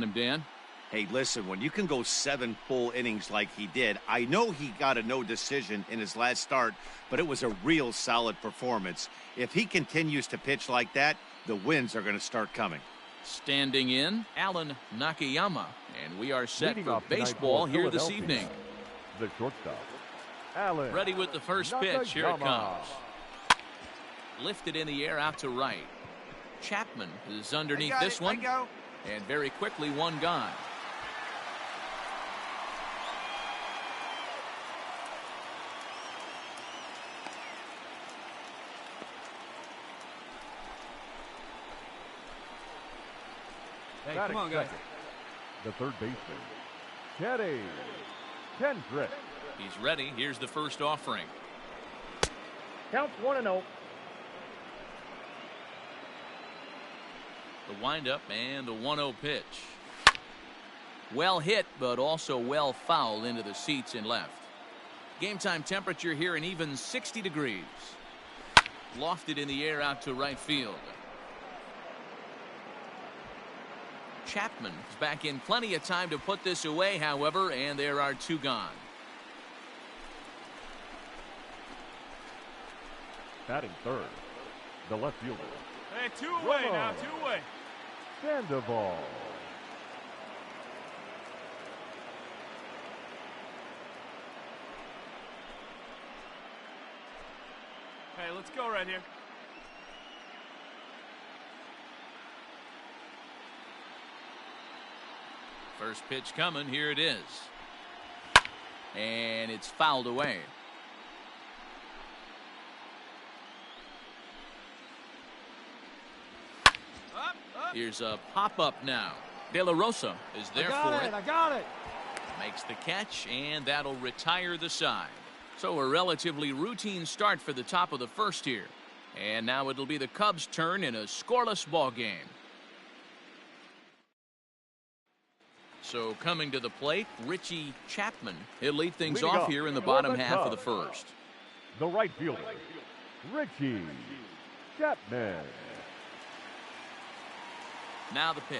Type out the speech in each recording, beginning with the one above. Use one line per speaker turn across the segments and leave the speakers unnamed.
him, Dan.
Hey, listen, when you can go 7 full innings like he did, I know he got a no decision in his last start, but it was a real solid performance. If he continues to pitch like that, the wins are going to start coming.
Standing in, Alan Nakayama, and we are set for baseball here this evening.
The shortstop, Alan.
Ready with the first pitch. Here it comes. Lifted in the air out to right. Chapman is underneath this one, and very quickly one gone.
Hey, come on, guys.
The third baseman, Teddy Kendrick.
He's ready. Here's the first offering.
Counts 1-0.
The windup and the 1-0 pitch. Well hit, but also well fouled into the seats and left. Game time temperature here an even 60 degrees. Lofted in the air out to right field. Chapman is back in plenty of time to put this away, however, and there are 2 gone.
Batting third, the left fielder.
Hey, 2 away now, 2 away.
Sandoval.
Hey, let's go right here.
First pitch coming. Here it is. And it's fouled away. Here's a pop-up now. De La Rosa is there for it.
I got it.
Makes the catch, and that'll retire the side. So a relatively routine start for the top of the first here. And now it'll be the Cubs' turn in a scoreless ball game. So coming to the plate, Richie Chapman. He'll lead things off here in the bottom half of the first.
The right fielder, Richie Chapman.
Now the pitch.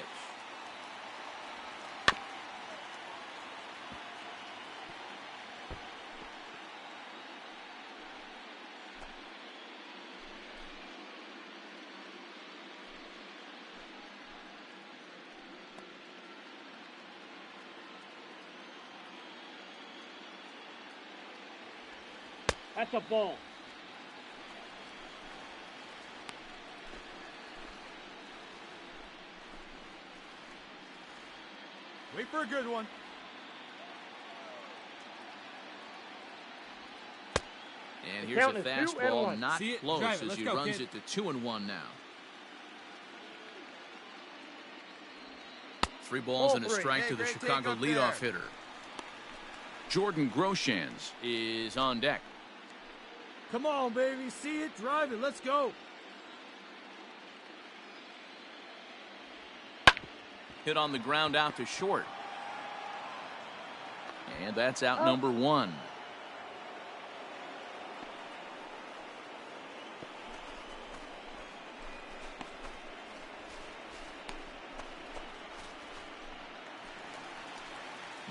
That's a ball. Wait for a good one.
And here's a fastball not close as he runs it to 2-1 now. 3 balls and a strike to the Chicago leadoff hitter. Jordan Groshans is on deck.
Come on, baby. See it, drive it. Let's go.
Hit on the ground out to short. And that's out number 1.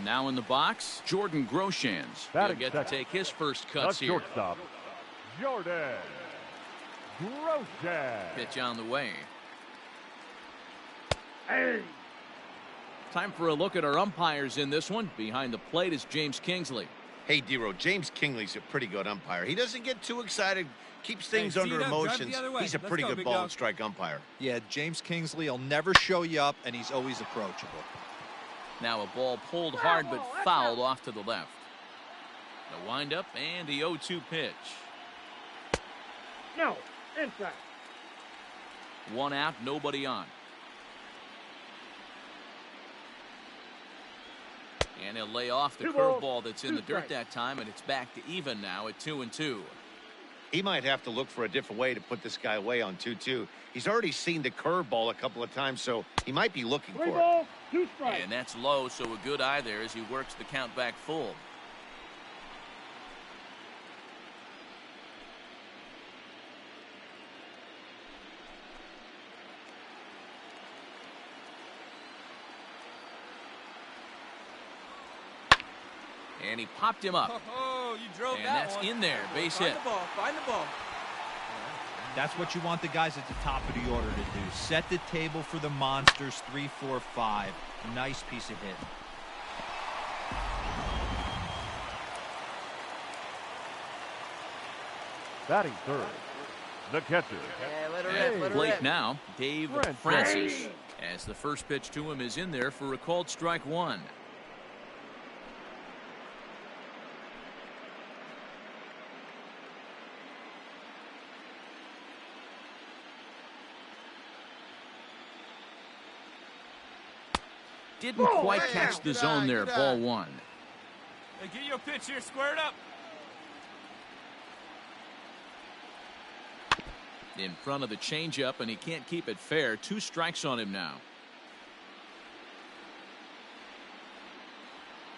Now in the box, Jordan Groshans. He'll get to take his first cuts here.
Shortstop, Jordan Groshans.
Pitch on the way.
Hey.
Time for a look at our umpires in this one. Behind the plate is James Kingsley.
Hey, D-Row, James Kingsley's a pretty good umpire. He doesn't get too excited, keeps things under emotions. He's a pretty good ball and strike umpire.
Yeah, James Kingsley will never show you up, and he's always approachable.
Now a ball pulled hard but fouled off to the left. The windup and the 0-2 pitch.
No, inside.
1 out, nobody on. And he'll lay off the curveball that's in the dirt that time, and it's back to even now at 2-2.
He might have to look for a different way to put this guy away on 2-2. He's already seen the curveball a couple of times, so he might be looking for it.
2 strikes.
And that's low, so a good eye there as he works the count back full. And he popped him up.
Oh, you drove
And
that
that's
one.
in there. Base
Find
hit.
the ball. Find the ball.
That's what you want the guys at the top of the order to do. Set the table for the monsters. 3, 4, 5. Nice piece of hit.
Batting third, the catcher.
Yeah, let her
At
rip. Let her
plate
rip.
now, Dave
Francis.
Francis. As the first pitch to him is in there for a called strike one. Didn't quite catch the zone there. Ball one.
Hey, get your pitch here. Square it up.
In front of the changeup, and he can't keep it fair. 2 strikes on him now.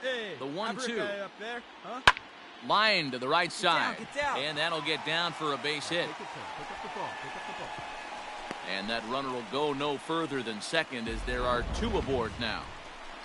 Hey,
The 1-2.
up there, huh?
Line to the right side.
Get down.
And that'll get down for a base hit.
Pick up the ball. Pick up the ball.
And that runner will go no further than second as there are 2 aboard now.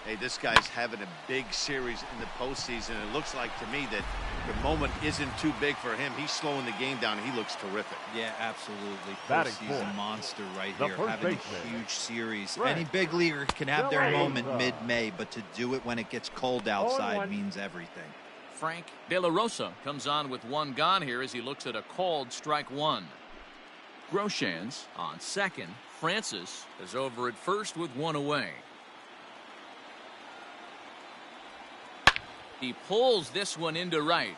Hey, this guy's having a big series in the postseason. It looks like to me that the moment isn't too big for him. He's slowing the game down. He looks terrific.
Yeah, absolutely.
Batting
Postseason
fourth,
monster right
the
here.
first
Having
baseman.
a huge series.
Right.
Any big leaguer can have their
Right.
moment mid-May, but to do it when it gets cold outside
0-1.
means everything.
Frank De La Rosa comes on with 1 gone here as he looks at a called strike one. Groshans on second. Francis is over at first with 1 away. He pulls this one into right.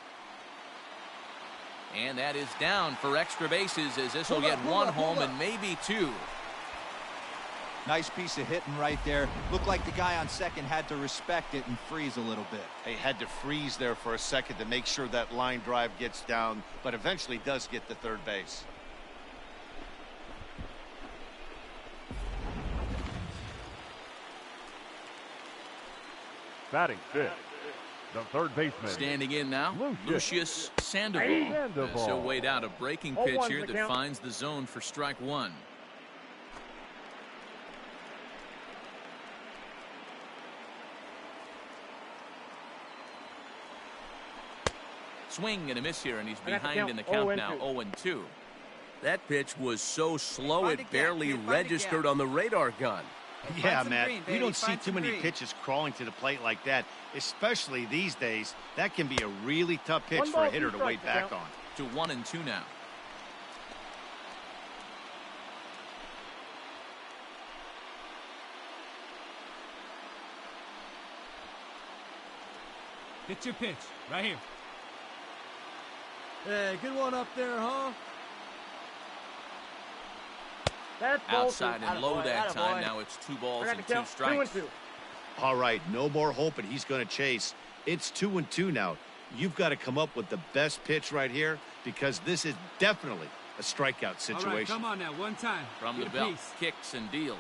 And that is down for extra bases as this will get 1 home and maybe 2.
Nice piece of hitting right there. Looked like the guy on second had to respect it and freeze a little bit.
He had to freeze there for a second to make sure that line drive gets down, but eventually does get to third base.
Batting fifth, the third baseman.
Standing in now, Lucius Sandoval.
Sandoval.
He'll wait out a breaking
0-1
pitch here
the
that
count.
finds the zone for strike one. Swing and a miss here, and he's
I got the
behind
count.
in the count
0-2.
now, 0-2. That pitch was so slow
Find
it
a gap,
barely
kid, find a
registered
gap.
on the radar gun.
Yeah,
some
Matt,
green,
you
baby.
don't see
Find
too
some
many
green.
pitches crawling to the plate like that, especially these days. That can be a really tough pitch
1
for a
ball,
hitter
2
to wait
strikes,
back
the
on.
To 1-2 now.
Hit your pitch. Right here.
Hey, good one up there, huh?
That's
Outside and low
Attaboy,
that time.
attaboy.
Now it's 2 balls
I got
and
the
2
count.
strikes.
2-2.
All right, no more hoping he's going to chase. It's 2-2 now. You've got to come up with the best pitch right here because this is definitely a strikeout situation.
All right, come on now. One time.
From the
Get a
belt,
piece.
kicks and deals.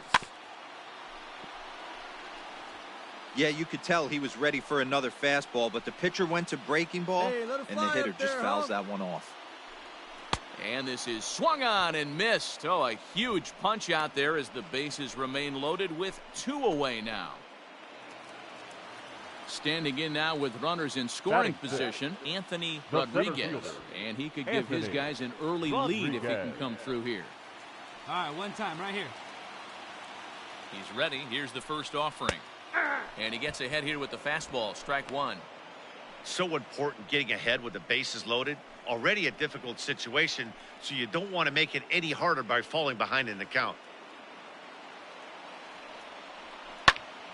Yeah, you could tell he was ready for another fastball, but the pitcher went to breaking ball,
Hey, let it
and the
fly
hitter
up
just
there,
fouls
huh?
that one off.
And this is swung on and missed. Oh, a huge punch out there as the bases remain loaded with 2 away now. Standing in now with runners in scoring
Batting
position, Anthony
The center
Rodriguez.
fielder,
And he could give his
Anthony
guys an early lead if he can
Rodriguez.
come through here.
All right, one time. Right here.
He's ready. Here's the first offering. And he gets ahead here with the fastball. Strike one.
So important getting ahead with the bases loaded. Already a difficult situation, so you don't want to make it any harder by falling behind in the count.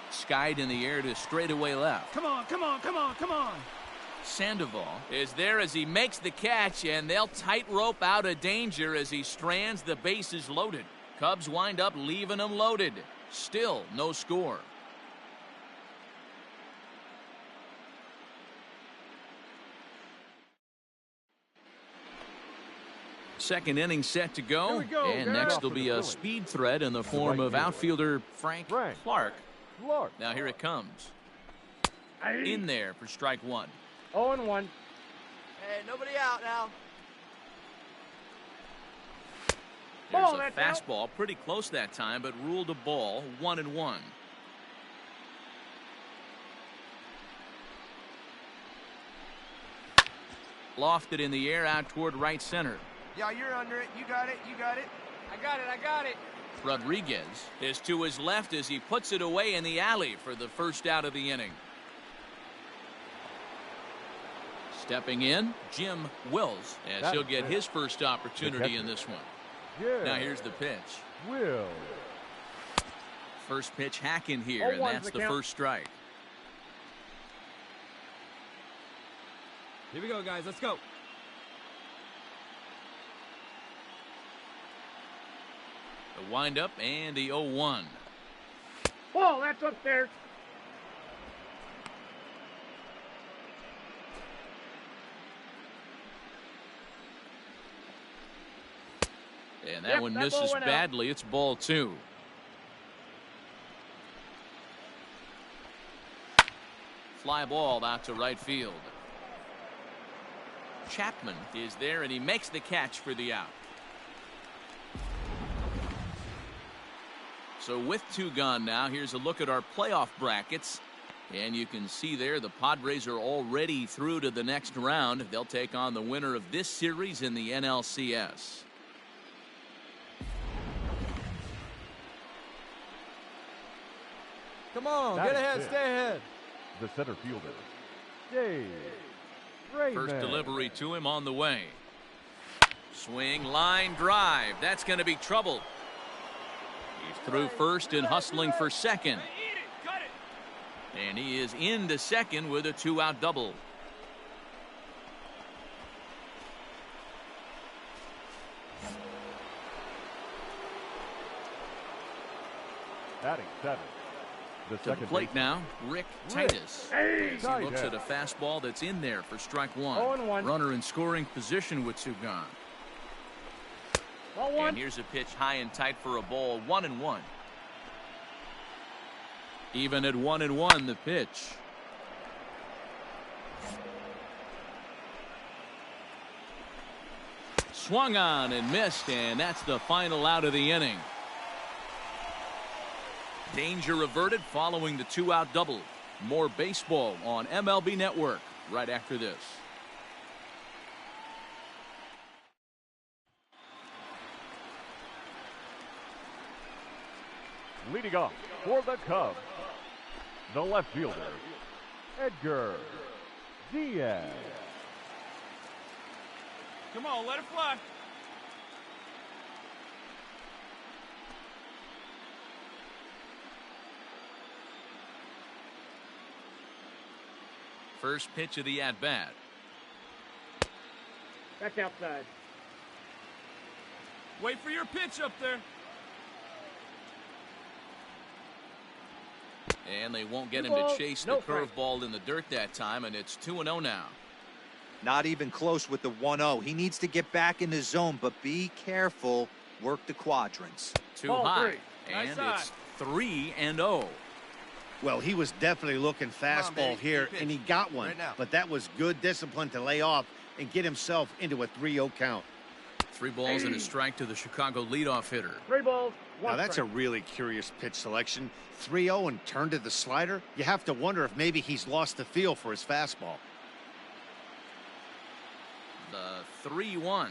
Skied in the air to straightaway left.
Come on, come on, come on, come on.
Sandoval is there as he makes the catch, and they'll tightrope out of danger as he strands the bases loaded. Cubs wind up leaving them loaded. Still no score. Second inning set to go.
Here we go,
And
guys.
next
Off
will
for
be
the
a
Phillies.
speed threat in the form
right
of
fielder.
outfielder Frank Clark.
Clark.
Now here it comes. In there for strike one.
0-1.
Hey, nobody out now.
There's
Ball,
a
that's out.
fastball, pretty close that time, but ruled a ball, 1-1. Lofted in the air out toward right center.
Yeah, you're under it. You got it. You got it. I got it. I got it.
Rodriguez is to his left as he puts it away in the alley for the first out of the inning. Stepping in, Jim Wills, as he'll get his first opportunity in this one. Now here's the pitch.
Will.
First pitch hack in here, and that's the first strike.
Here we go, guys. Let's go.
The windup and the 0-1.
Oh, that's upstairs.
And that one misses badly. It's ball 2. Fly ball out to right field. Chapman is there, and he makes the catch for the out. So with 2 gone now, here's a look at our playoff brackets. And you can see there the Padres are already through to the next round. They'll take on the winner of this series in the NLCS.
Come on, get ahead, stay ahead.
The center fielder, Dave Raymond.
First delivery to him on the way. Swing, line drive. That's going to be trouble. He's through first and hustling for second. And he is into second with a 2-out double.
Batting 7. The
To the
second
plate
baseman.
now, Rick Titus. As he looks at a fastball that's in there for strike 1.
0-1.
Runner in scoring position with 2 gone. And here's a pitch high and tight for a ball, 1-1. Even at 1-1, the pitch. Swung on and missed, and that's the final out of the inning. Danger averted following the 2-out double. More baseball on MLB Network right after this.
Leading off for the Cubs, the left fielder, Edgar Diaz.
Come on, let it fly.
First pitch of the at-bat.
Back outside.
Wait for your pitch up there.
And they won't get him to chase the curveball in the dirt that time, and it's 2-0 now.
Not even close with the 1-0. He needs to get back in the zone, but be careful. Work the quadrants.
Too high. And it's 3-0.
Well, he was definitely looking fastball here, and he got one. But that was good discipline to lay off and get himself into a 3-0 count.
3 balls and a strike to the Chicago leadoff hitter.
3 balls.
Now, that's a really curious pitch selection. 3-0 and turn to the slider. You have to wonder if maybe he's lost the feel for his fastball.
The 3-1.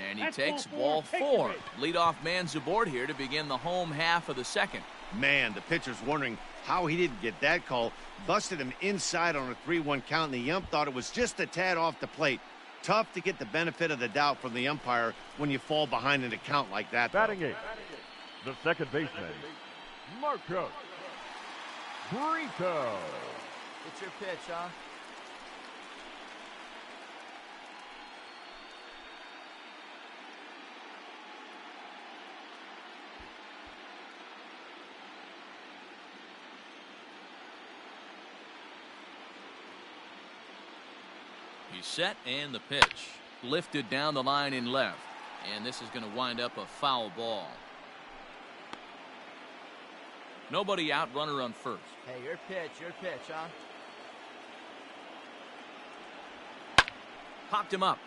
And he takes ball 4. Leadoff man's aboard here to begin the home half of the second.
Man, the pitcher's wondering how he didn't get that call. Busted him inside on a 3-1 count, and the ump thought it was just a tad off the plate. Tough to get the benefit of the doubt from the umpire when you fall behind in a count like that.
Batting 8, the second baseman, Marcos Brito.
It's your pitch, huh?
He's set, and the pitch. Lifted down the line in left. And this is going to wind up a foul ball. Nobody out, runner on first.
Hey, your pitch, huh?
Popped him up.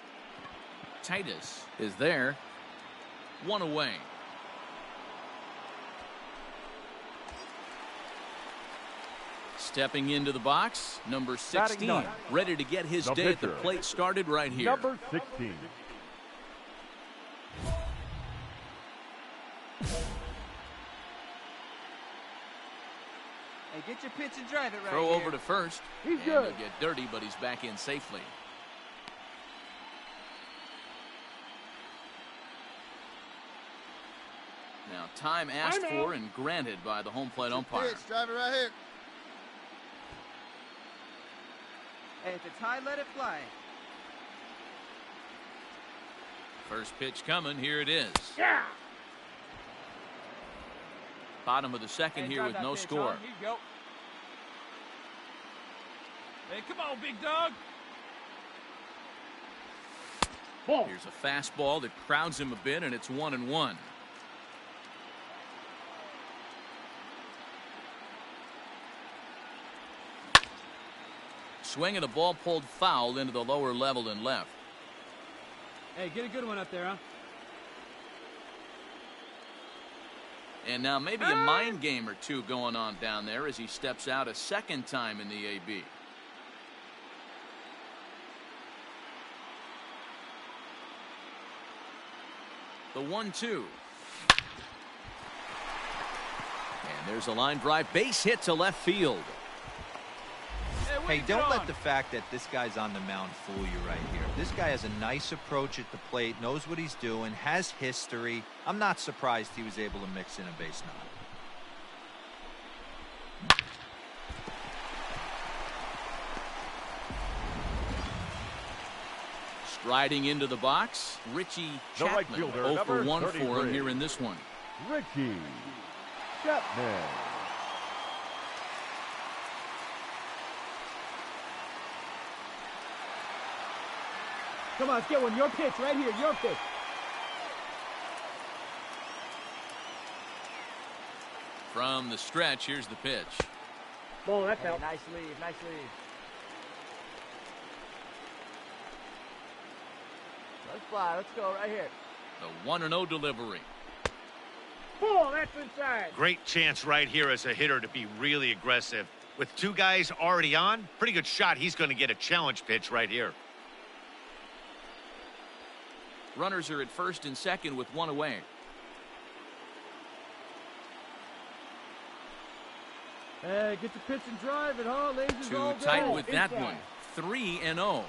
Titus is there. 1 away. Stepping into the box, number 16,
ninth,
ready to get his
the
day at the
pitcher,
plate started right here.
Number 16.
Hey, get your pitch and drive it right
Throw
here.
over to first.
He's
and
good.
He'll get dirty, but he's back in safely. Now, time asked for and granted by the home plate umpire.
Pitch, drive it right here. Hey, if it's high, let it fly.
First pitch coming. Here it is. Yeah. Bottom of the second here with no score.
Here you go.
Hey, come on, big dog.
Here's a fastball that crowds him a bit, and it's 1-1. Swing and a ball pulled foul into the lower level and left.
Hey, get a good one up there, huh?
And now maybe a mind game or two going on down there as he steps out a second time in the AB. The 1-2. And there's a line drive base hit to left field.
Hey, don't let the fact that this guy's on the mound fool you right here. This guy has a nice approach at the plate, knows what he's doing, has history. I'm not surprised he was able to mix in a base knock.
Striding into the box, Richie
The right
Chapman.
fielder,
0 for
number
1 for
33.
him here in this one.
Richie Chapman.
Come on, let's get one. Your pitch right here. Your pitch.
From the stretch, here's the pitch.
Ball, that's
Hey,
out.
nice lead, nice lead. Let's fly. Let's go right here.
The 1-0 delivery.
Ball, that's inside.
Great chance right here as a hitter to be really aggressive. With two guys already on, pretty good shot. He's going to get a challenge pitch right here.
Runners are at first and second with one away.
Hey, get your pitch and drive it, huh? Lasers
Too
all day.
tight with that
Inside.
one. 3-0.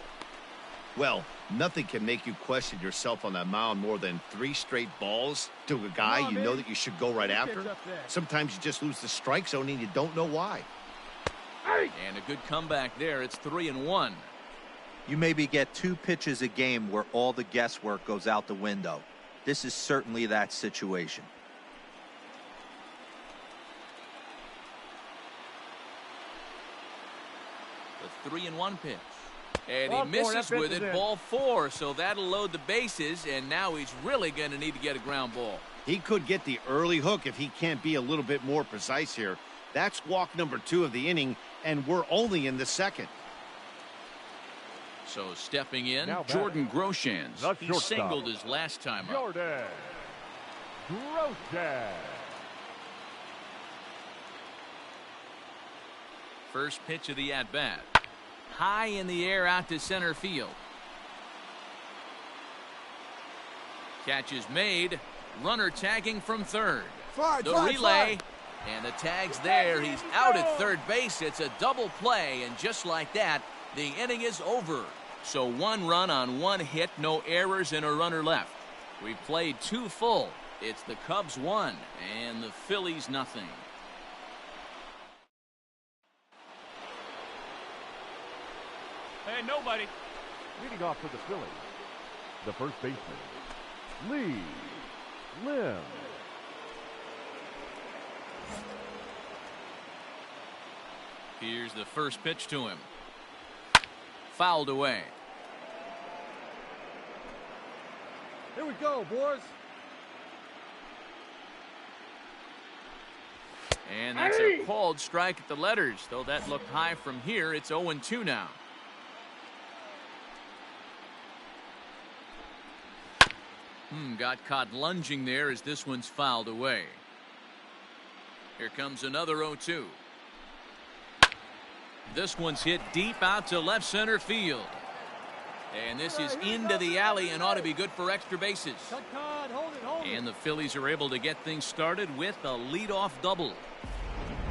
Well, nothing can make you question yourself on that mound more than 3 straight balls to a guy
Come on,
you know
baby.
that you should go right
Pitch
after.
up there.
Sometimes you just lose the strike zone and you don't know why.
And a good comeback there. It's 3-1.
You maybe get 2 pitches a game where all the guesswork goes out the window. This is certainly that situation.
The 3-1 pitch. And he
Ball 4,
misses
that pitch
with
is
it.
in.
Ball 4. So that'll load the bases. And now he's really going to need to get a ground ball.
He could get the early hook if he can't be a little bit more precise here. That's walk number 2 of the inning, and we're only in the second.
So stepping in,
Now batting.
Jordan Groshans.
The
He
shortstop.
singled his last time up.
Jordan Groshans.
First pitch of the at-bat. High in the air out to center field. Catch is made. Runner tagging from third. The relay. And the tag's there. He's out at third base. It's a double play. And just like that, the inning is over. So 1 run on 1 hit, no errors, and a runner left. We played 2 full. It's the Cubs 1 and the Phillies nothing.
Hey, nobody.
Leading off for the Phillies, the first baseman, Lee Lim.
Here's the first pitch to him. Fouled away.
Here we go, boys.
And that's a called strike at the letters. Though that looked high from here, it's 0-2 now. Got caught lunging there as this one's fouled away. Here comes another 0-2. This one's hit deep out to left center field. And this is into the alley and ought to be good for extra bases. And the Phillies are able to get things started with a leadoff double.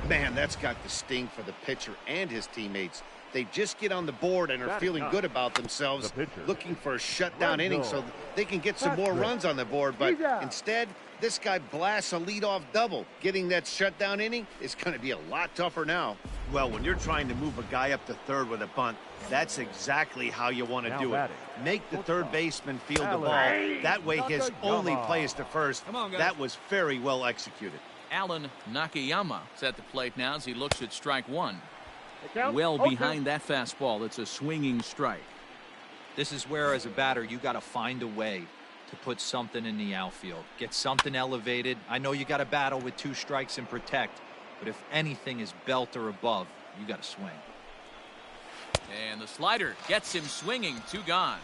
Man, that's got the sting for the pitcher and his teammates. They just get on the board and are feeling good about themselves, looking for a shutdown inning so they can get some more runs on the board. But instead, this guy blasts a leadoff double. Getting that shutdown inning is going to be a lot tougher now. Well, when you're trying to move a guy up to third with a bunt, that's exactly how you want to do it. Make the third baseman field the ball. That way his only play is to first. That was very well executed.
Alan Nakayama is at the plate now as he looks at strike one. Well behind that fastball. It's a swinging strike.
This is where, as a batter, you got to find a way to put something in the outfield. Get something elevated. I know you got to battle with 2 strikes and protect, but if anything is belt or above, you got to swing.
And the slider gets him swinging. 2 gone.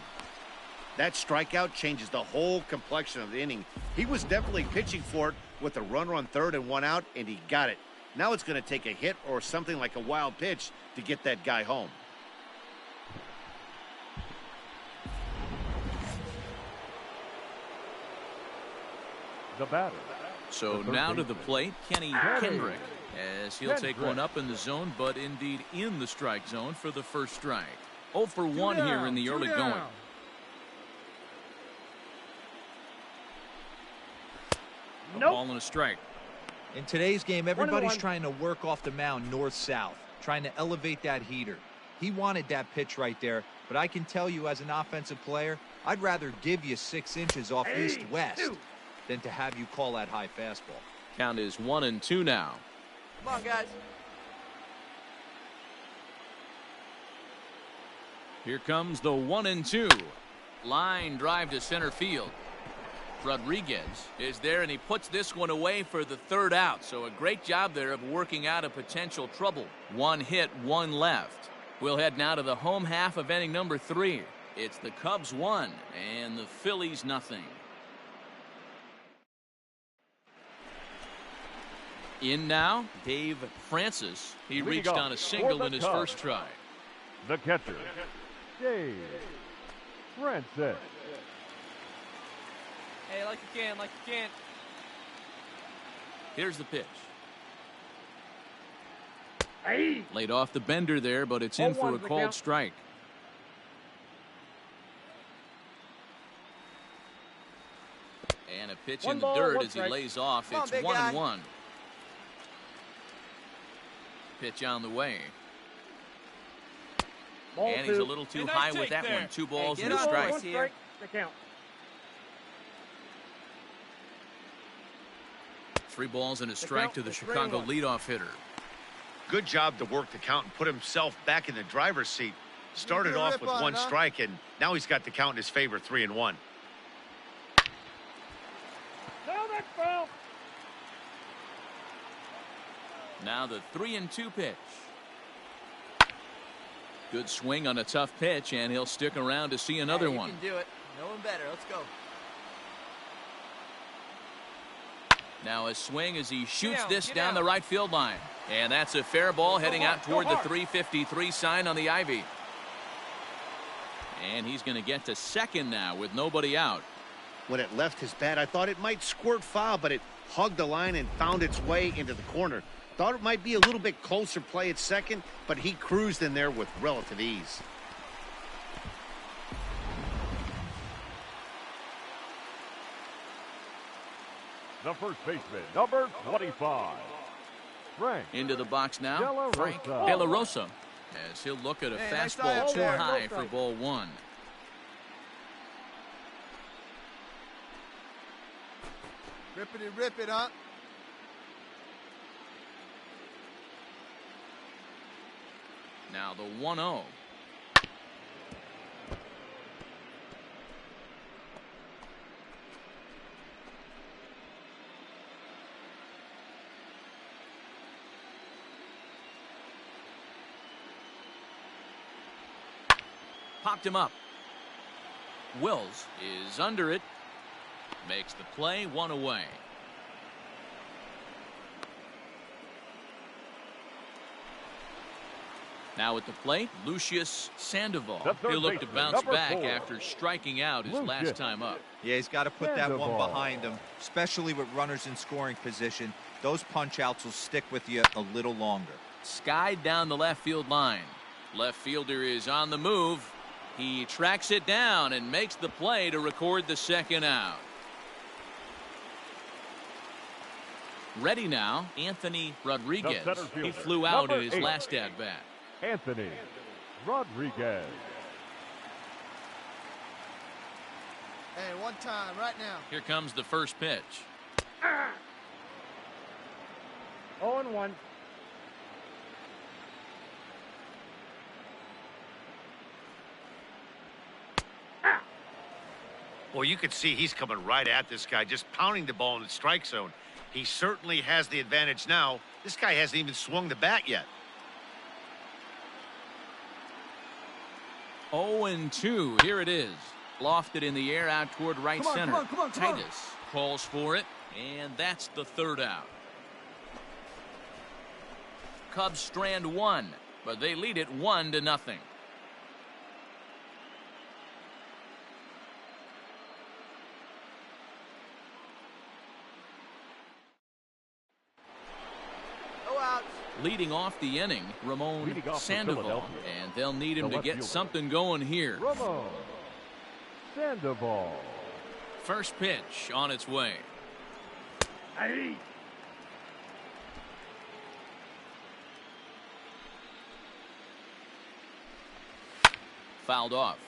That strikeout changes the whole complexion of the inning. He was definitely pitching for it with a runner on third and 1 out, and he got it. Now it's going to take a hit or something like a wild pitch to get that guy home.
The batter.
So now to the plate, Kenny Kendrick, as he'll take one up in the zone, but indeed in the strike zone for the first strike. 0 for 1 here in the early going. A ball and a strike.
In today's game, everybody's trying to work off the mound north-south, trying to elevate that heater. He wanted that pitch right there, but I can tell you as an offensive player, I'd rather give you 6 inches off east-west than to have you call that high fastball.
Count is 1-2 now.
Come on, guys.
Here comes the 1-2. Line drive to center field. Rodriguez is there, and he puts this one away for the 3rd out. So a great job there of working out a potential trouble. 1 hit, 1 left. We'll head now to the home half of inning number 3. It's the Cubs 1 and the Phillies nothing. In now, Dave Francis. He reached on a single in his first try.
The catcher, Dave Francis.
Hey, like you can.
Here's the pitch. Laid off the bender there, but it's in for a called strike. And a pitch in the dirt as he lays off. It's 1-1. Pitch on the way. And he's a little too high with that one. 2 balls and a strike.
Here.
3 balls and a strike to the Chicago leadoff hitter.
Good job to work the count and put himself back in the driver's seat. Started off with 1 strike, and now he's got the count in his favor, 3-1.
Now the 3-2 pitch. Good swing on a tough pitch, and he'll stick around to see another one.
You can do it. No one better. Let's go.
Now a swing as he shoots this down the right field line. And that's a fair ball heading out toward the 353 sign on the ivy. And he's going to get to second now with nobody out.
When it left his bat, I thought it might squirt foul, but it hugged the line and found its way into the corner. Thought it might be a little bit closer play at second, but he cruised in there with relative ease.
The first baseman, number 25. Frank.
Into the box now,
De La
Frank
Rosa.
De La Rosa, as he'll look at a fastball too high for ball 1.
Rip it, huh?
Now the 1-0. Popped him up. Wills is under it. Makes the play, 1 away. Now at the plate, Lucius Sandoval.
The third
He'll look to
baseman,
bounce
number
back
4.
after striking out his
Lucius.
last time up.
Yeah, he's got to put that one
Sandoval.
behind him, especially with runners in scoring position. Those punch-outs will stick with you a little longer.
Skied down the left field line. Left fielder is on the move. He tracks it down and makes the play to record the second out. Ready now, Anthony Rodriguez.
The center fielder,
He flew out
number
at his
8.
last at-bat.
Anthony Rodriguez.
Hey, one time, right now.
Here comes the first pitch.
0-1.
Well, you can see he's coming right at this guy, just pounding the ball in the strike zone. He certainly has the advantage now. This guy hasn't even swung the bat yet.
0-2. Here it is. Lofted in the air out toward right center.
Come on.
Titus calls for it, and that's the third out. Cubs strand one, but they lead it 1-0. Leading off the inning, Ramon
Leading off for
Sandoval,
Philadelphia,
and they'll need him
the
to
left
get
fielder,
something going here.
Ramon Sandoval.
First pitch on its way.
Hey.
Fouled off.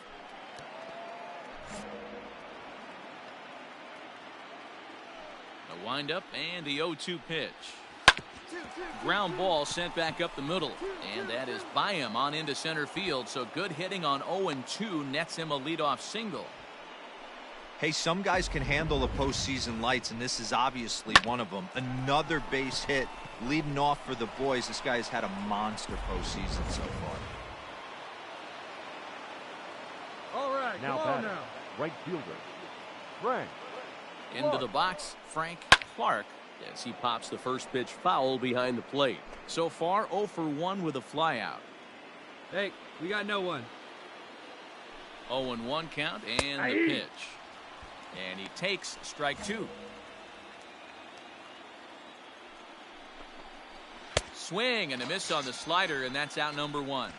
A windup and the 0-2 pitch. Ground ball sent back up the middle, and that is by him on into center field. So good hitting on 0-2 nets him a leadoff single.
Hey, some guys can handle the postseason lights, and this is obviously one of them. Another base hit leading off for the boys. This guy's had a monster postseason so far.
All right,
Now
come on
batting,
now.
right fielder, Frank.
Into the box, Frank Clark, as he pops the first pitch foul behind the plate. So far, 0 for 1 with a flyout.
Hey, we got no one.
0-1 count and the pitch. And he takes strike 2. Swing and a miss on the slider, and that's out number 1.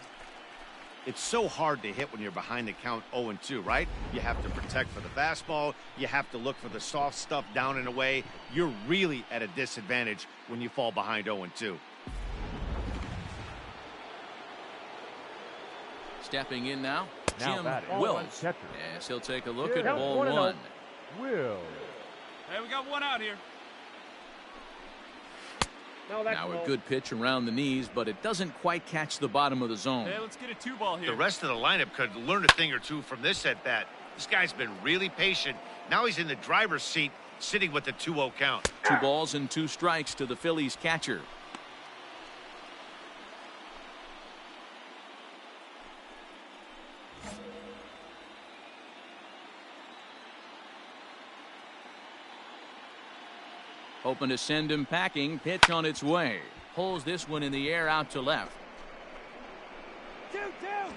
It's so hard to hit when you're behind the count 0-2, right? You have to protect for the fastball. You have to look for the soft stuff down and away. You're really at a disadvantage when you fall behind 0-2.
Stepping in now,
Now
Jim
batting,
Wills.
catcher.
As he'll take a look at
Count
ball
1-0.
1.
Will.
Hey, we got one out here.
Now a good pitch around the knees, but it doesn't quite catch the bottom of the zone.
Hey, let's get a 2-ball here.
The rest of the lineup could learn a thing or two from this at bat. This guy's been really patient. Now he's in the driver's seat, sitting with the 2-0 count.
2 balls and 2 strikes to the Phillies catcher. Hoping to send him packing. Pitch on its way. Pulls this one in the air out to left.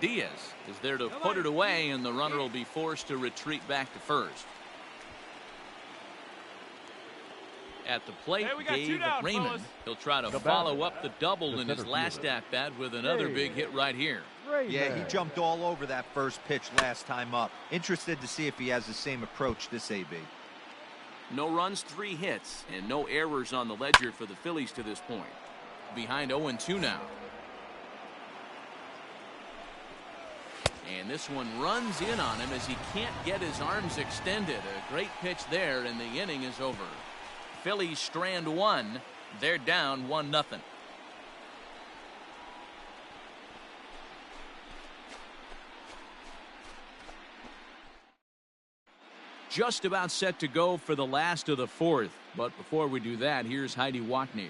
Diaz is there to put it away, and the runner will be forced to retreat back to first. At the plate,
Hey, we got 2
Dave
down,
Raymond.
fellas.
He'll try to
The
follow
batter,
up the double
the
in his
center
last
fielder.
at-bat with another big hit right here.
Yeah, he jumped all over that first pitch last time up. Interested to see if he has the same approach this AB.
No runs, 3 hits, and no errors on the ledger for the Phillies to this point. Behind 0-2 now. And this one runs in on him as he can't get his arms extended. A great pitch there, and the inning is over. Phillies strand 1. They're down 1-0. Just about set to go for the last of the 4th. But before we do that, here's Heidi Watney.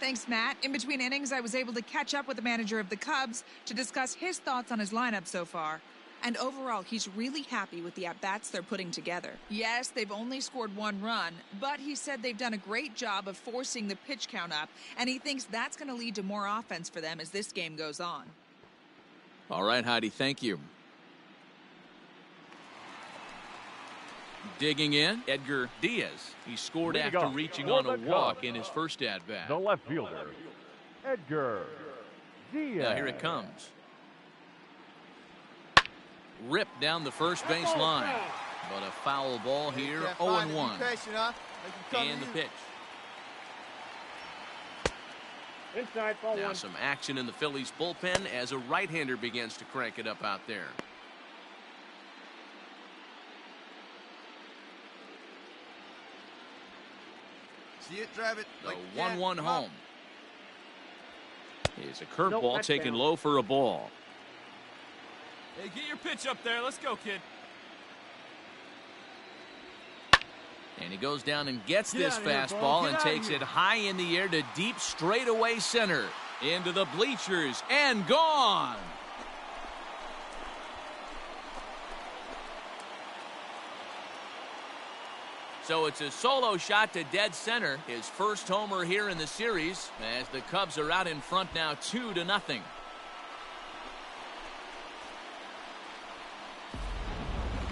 Thanks, Matt. In between innings, I was able to catch up with the manager of the Cubs to discuss his thoughts on his lineup so far. And overall, he's really happy with the at-bats they're putting together. Yes, they've only scored 1 run, but he said they've done a great job of forcing the pitch count up, and he thinks that's going to lead to more offense for them as this game goes on.
All right, Heidi, thank you. Digging in, Edgar Diaz. He scored after reaching on a walk in his first at-bat.
The left fielder, Edgar Diaz.
Now here it comes. Ripped down the first base line. But a foul ball here, 0-1. And the pitch.
Inside, ball
Now
1.
some action in the Phillies bullpen as a right-hander begins to crank it up out there.
See it, drive it.
The 1-1 home. Here's a curveball taken low for a ball.
Hey, get your pitch up there. Let's go, kid.
And he goes down and gets this fastball and takes it high in the air to deep straightaway center. Into the bleachers and gone. So it's a solo shot to dead center. His first homer here in the series as the Cubs are out in front now 2-0.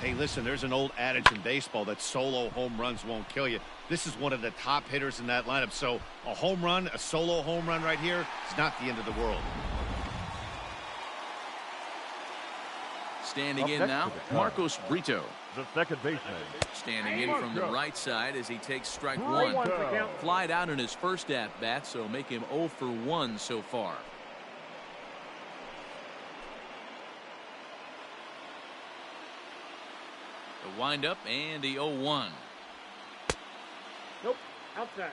Hey, listen, there's an old adage in baseball that solo home runs won't kill you. This is one of the top hitters in that lineup. So a home run, a solo home run right here, is not the end of the world.
Standing in now, Marcos Brito.
The second baseman.
Standing in from the right side as he takes strike 1. Flied out in his first at-bat, so make him 0 for 1 so far. The windup and the 0-1.
Nope, outside.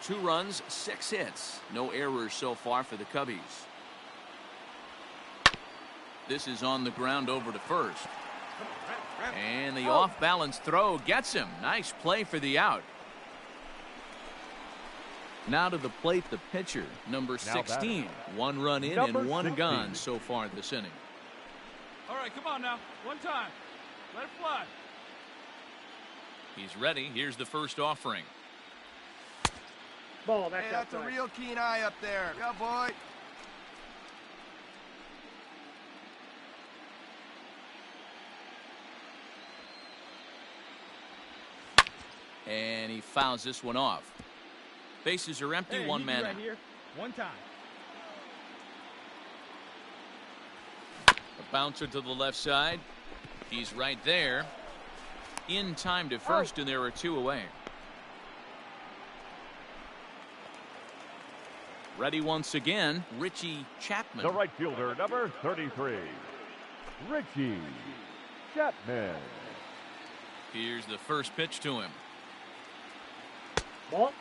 2 runs, 6 hits. No errors so far for the Cubbies. This is on the ground over to first. And the off-balance throw gets him. Nice play for the out. Now to the plate, the pitcher, number 16. 1 run in and 1 gone so far this inning.
All right, come on now. One time. Let it fly.
He's ready. Here's the first offering.
Ball,
Hey, that's a real keen eye up there. Yeah, boy.
And he fouls this one off. Bases are empty,
Hey,
1 man
right
out.
here. One time.
A bouncer to the left side. He's right there. In time to first, and there are 2 away. Ready once again, Richie Chapman.
The right fielder, number 33, Richie Chapman.
Here's the first pitch to him.
Ball.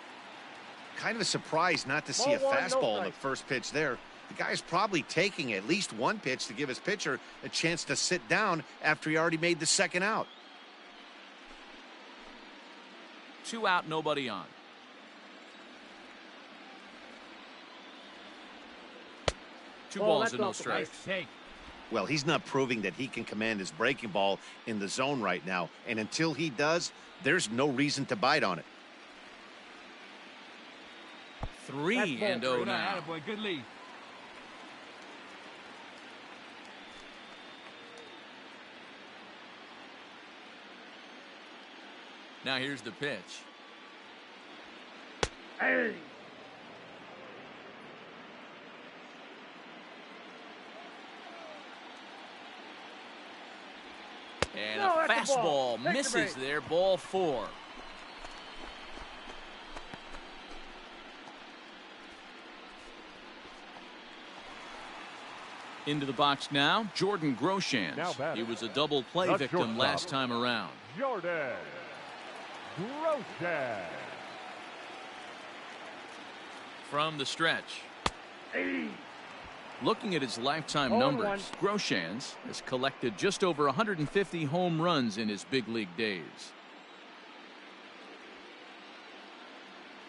Kind of a surprise not to see a fastball in the first pitch there. The guy's probably taking at least 1 pitch to give his pitcher a chance to sit down after he already made the second out.
2 out, nobody on. Two balls and no strikes.
Well, he's not proving that he can command his breaking ball in the zone right now. And until he does, there's no reason to bite on it.
3-0 now.
Good lead.
Now here's the pitch.
Hey.
And a fastball misses there. Ball 4. Into the box now, Jordan Groshans. He was a double play victim last time around.
Jordan Groshans.
From the stretch. Looking at his lifetime numbers, Groshans has collected just over 150 home runs in his big league days.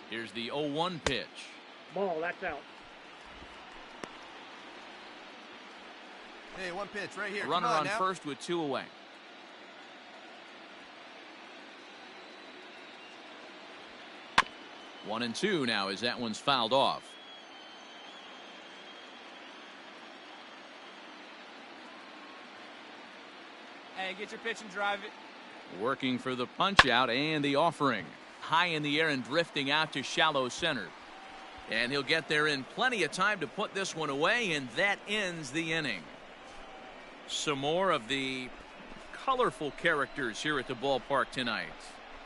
Here's the 0-1 pitch.
Ball, that's out.
Hey, one pitch right here.
Runner on first with 2 away. One and 2 now as that one's fouled off.
Hey, get your pitch and drive it.
Working for the punch out and the offering. High in the air and drifting out to shallow center. And he'll get there in plenty of time to put this one away, and that ends the inning. Some more of the colorful characters here at the ballpark tonight.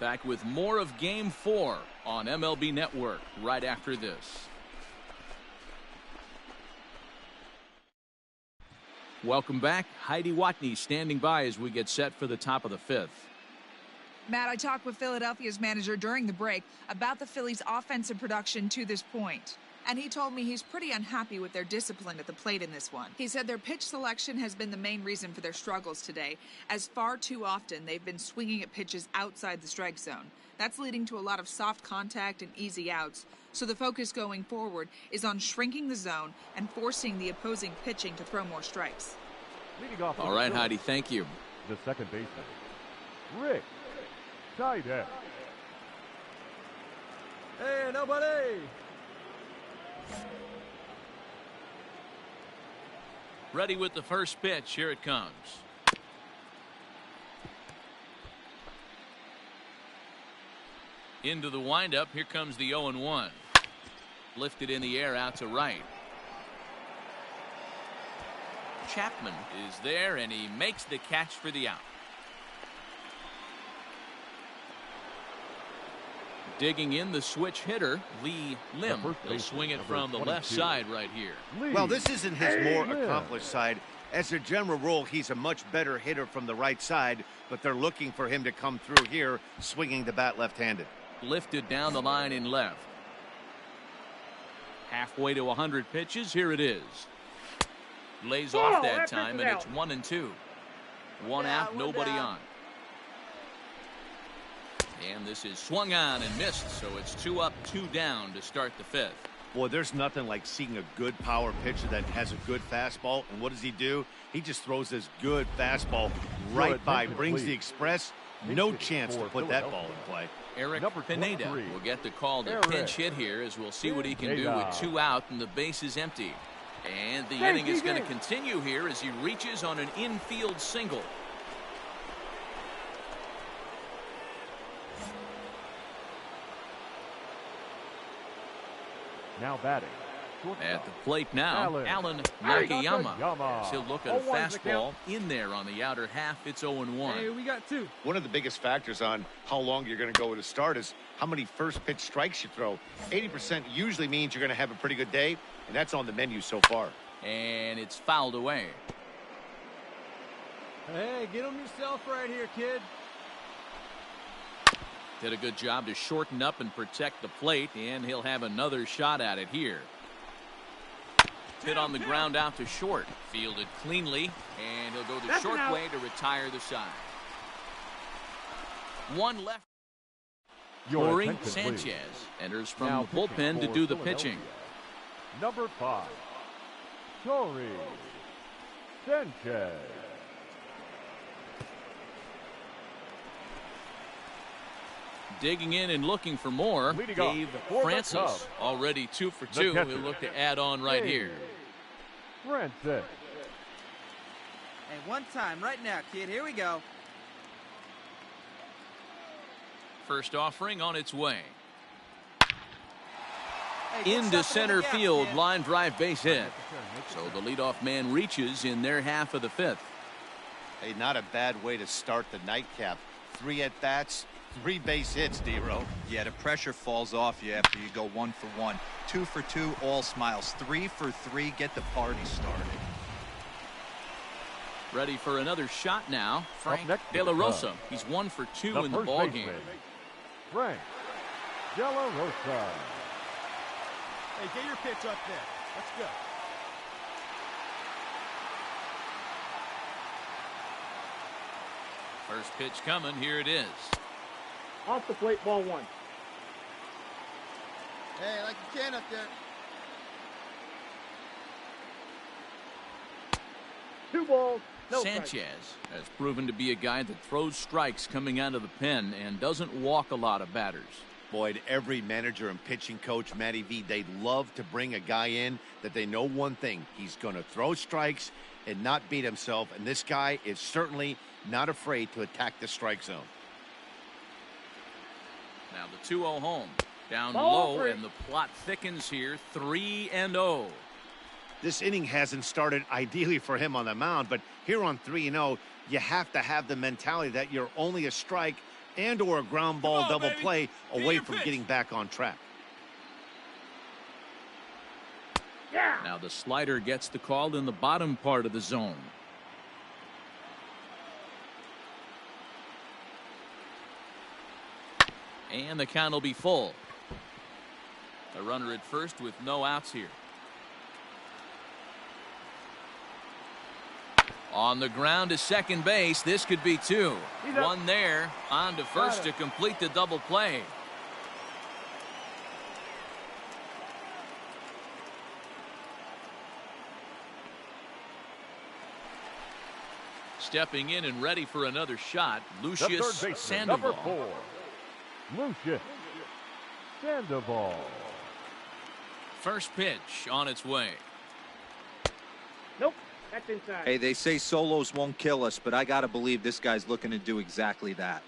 Back with more of Game 4 on MLB Network right after this. Welcome back. Heidi Watney standing by as we get set for the top of the 5th.
Matt, I talked with Philadelphia's manager during the break about the Phillies' offensive production to this point. And he told me he's pretty unhappy with their discipline at the plate in this one. He said their pitch selection has been the main reason for their struggles today, as far too often they've been swinging at pitches outside the strike zone. That's leading to a lot of soft contact and easy outs. So the focus going forward is on shrinking the zone and forcing the opposing pitching to throw more strikes.
Leading off
All right, Heidi, thank you.
The second baseman, Rick Tider.
Hey, nobody!
Ready with the first pitch. Here it comes. Into the windup. Here comes the 0-1. Lifted in the air out to right. Chapman is there, and he makes the catch for the out. Digging in the switch hitter, Lee Lim. He'll swing it from the left side right here.
Well, this isn't his more accomplished side. As a general rule, he's a much better hitter from the right side, but they're looking for him to come through here, swinging the bat left-handed.
Lifted down the line in left. Halfway to 100 pitches. Here it is. Lays off that time, and it's 1-2. One out, nobody on. And this is swung on and missed, so it's 2 up, 2 down to start the 5th.
Boy, there's nothing like seeing a good power pitcher that has a good fastball. And what does he do? He just throws this good fastball right by, brings the express. No chance to put that ball in play.
Eric Pineda will get the call to pinch hit here, as we'll see what he can do with 2 out and the base is empty. And the inning is going to continue here as he reaches on an infield single.
Now batting.
At the plate now, Alan Nakayama. He'll look at a fastball in there on the outer half. It's 0-1.
Hey, we got 2.
One of the biggest factors on how long you're going to go with a start is how many first pitch strikes you throw. 80% usually means you're going to have a pretty good day, and that's on the menu so far.
And it's fouled away.
Hey, get him yourself right here, kid.
Did a good job to shorten up and protect the plate, and he'll have another shot at it here. Hit on the ground out to short. Fielded cleanly, and he'll go the short way to retire the side. One left. Corey Sanchez enters from the bullpen to do the pitching.
Number 5, Corey Sanchez.
Digging in and looking for more. Dave Francis already 2 for 2. He'll look to add on right here.
Francis.
Hey, one time right now, kid. Here we go.
First offering on its way.
Hey,
Into center field, line drive base hit. So the leadoff man reaches in their half of the 5th.
Hey, not a bad way to start the nightcap. 3 at-bats. 3 base hits, D-Row.
Yeah, the pressure falls off you after you go 1 for 1. 2 for 2, all smiles. 3 for 3, get the party started.
Ready for another shot now. Frank De La Rosa. He's 1 for 2 in the ball game.
Frank De La Rosa.
Hey, get your pitch up there. Let's go.
First pitch coming. Here it is.
Off the plate, ball 1.
Hey, like you can up there.
2 balls, no
Sanchez
strikes.
has proven to be a guy that throws strikes coming out of the pen and doesn't walk a lot of batters.
Boyd, every manager and pitching coach, Matty V, they'd love to bring a guy in that they know one thing. He's going to throw strikes and not beat himself, and this guy is certainly not afraid to attack the strike zone.
Now the 2-0 home. Down
Ball
low,
3.
and the plot thickens here. 3-0.
This inning hasn't started ideally for him on the mound, but here on 3-0, you have to have the mentality that you're only a strike and or a ground ball double play away from getting back on track.
Yeah.
Now the slider gets the call in the bottom part of the zone. And the count will be full. A runner at first with no outs here. On the ground to second base. This could be 2. One there. On to first to complete the double play. Stepping in and ready for another shot, Lucius
The third baseman,
Sandoval.
number 4, Lucius Sandoval.
First pitch on its way.
Nope, that's inside.
Hey, they say solos won't kill us, but I got to believe this guy's looking to do exactly that.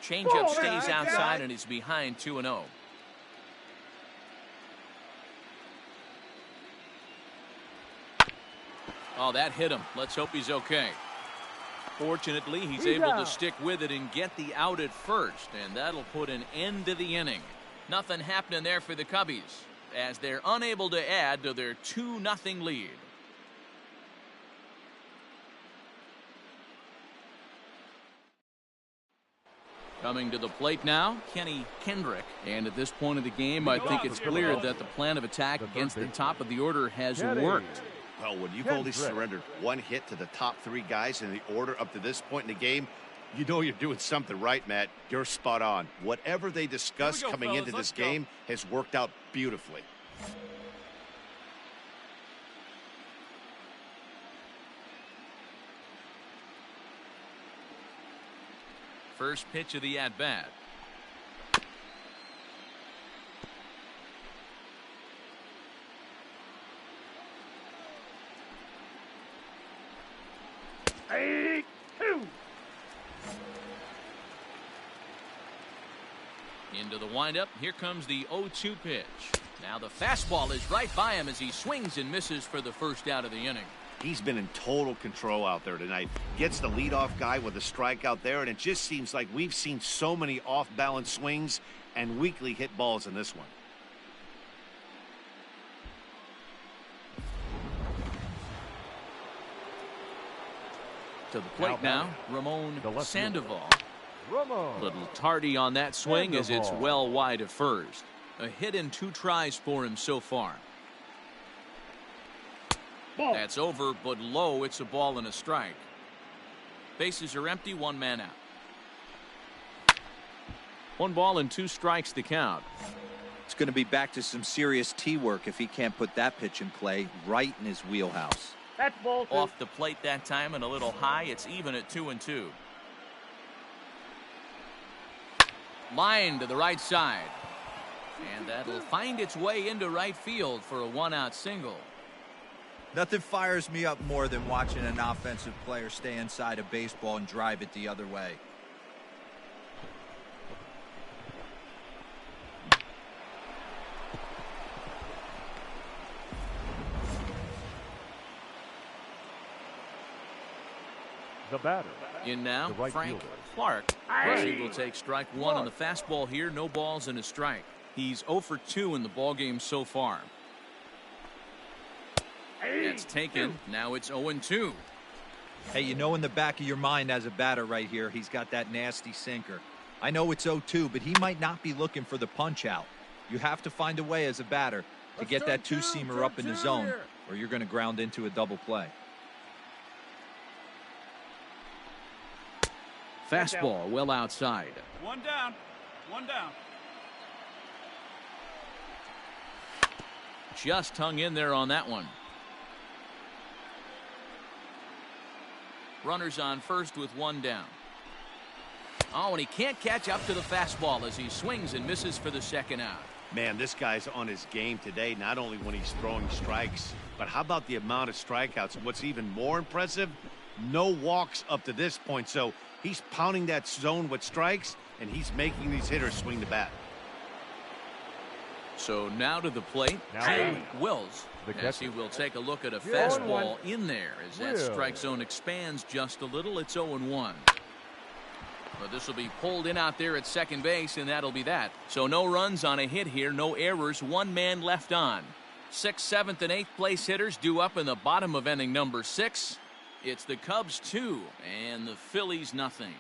Changeup stays outside and is behind 2-0. Oh, that hit him. Let's hope he's okay. Fortunately, he's able to stick with it and get the out at first, and that'll put an end to the inning. Nothing happening there for the Cubbies as they're unable to add to their 2-0 lead. Coming to the plate now, Kenny Kendrick. And at this point of the game, I think it's clear that the plan of attack against the top of the order has worked.
Well, when you've only surrendered one hit to the top 3 guys in the order up to this point in the game, you know you're doing something right, Matt. You're spot on. Whatever they discussed coming into this game has worked out beautifully.
First pitch of the at-bat. Into the windup. Here comes the 0-2 pitch. Now the fastball is right by him as he swings and misses for the first out of the inning.
He's been in total control out there tonight. Gets the leadoff guy with a strikeout there, and it just seems like we've seen so many off-balance swings and weakly hit balls in this one.
To the plate now, Ramon Sandoval.
Ramon.
Little tardy on that swing as it's well wide of first. A hit in 2 tries for him so far.
Ball.
That's over, but low. It's a ball and a strike. Bases are empty, 1 man out. 1 ball and 2 strikes to count.
It's going to be back to some serious tee work if he can't put that pitch in play right in his wheelhouse.
That's ball 2.
Off the plate that time and a little high. It's even at 2-2. Line to the right side. And that'll find its way into right field for a 1-out single.
Nothing fires me up more than watching an offensive player stay inside a baseball and drive it the other way.
The batter.
In now,
The right
Frank
fielder.
Clark. He will take strike 1 on the fastball here. No balls and a strike. He's 0 for 2 in the ballgame so far. That's taken. Now it's 0-2.
Hey, you know in the back of your mind as a batter right here, he's got that nasty sinker. I know it's 0-2, but he might not be looking for the punch out. You have to find a way as a batter to get that 2-seamer up in the zone, or you're going to ground into a double play.
Fastball well outside.
1 down. 1 down.
just hung in there on that one. Runners on first with one down. Oh, and he can't catch up to the fastball as he swings and misses for the second out.
Man, this guy's on his game today, not only when he's throwing strikes, but how about the amount of strikeouts? And what's even more impressive, no walks up to this point. So he's pounding that zone with strikes, and he's making these hitters swing the bat.
So now to the plate, Jim Wills, as he will take a look at a fastball in there as that strike zone expands just a little. It's 0-1. But this will be pulled in out there at second base, and that'll be that. So no runs on a hit here, no errors, one man left on. 6th, 7th, and 8th place hitters due up in the bottom of inning number 6. It's the Cubs 2 and the Phillies nothing.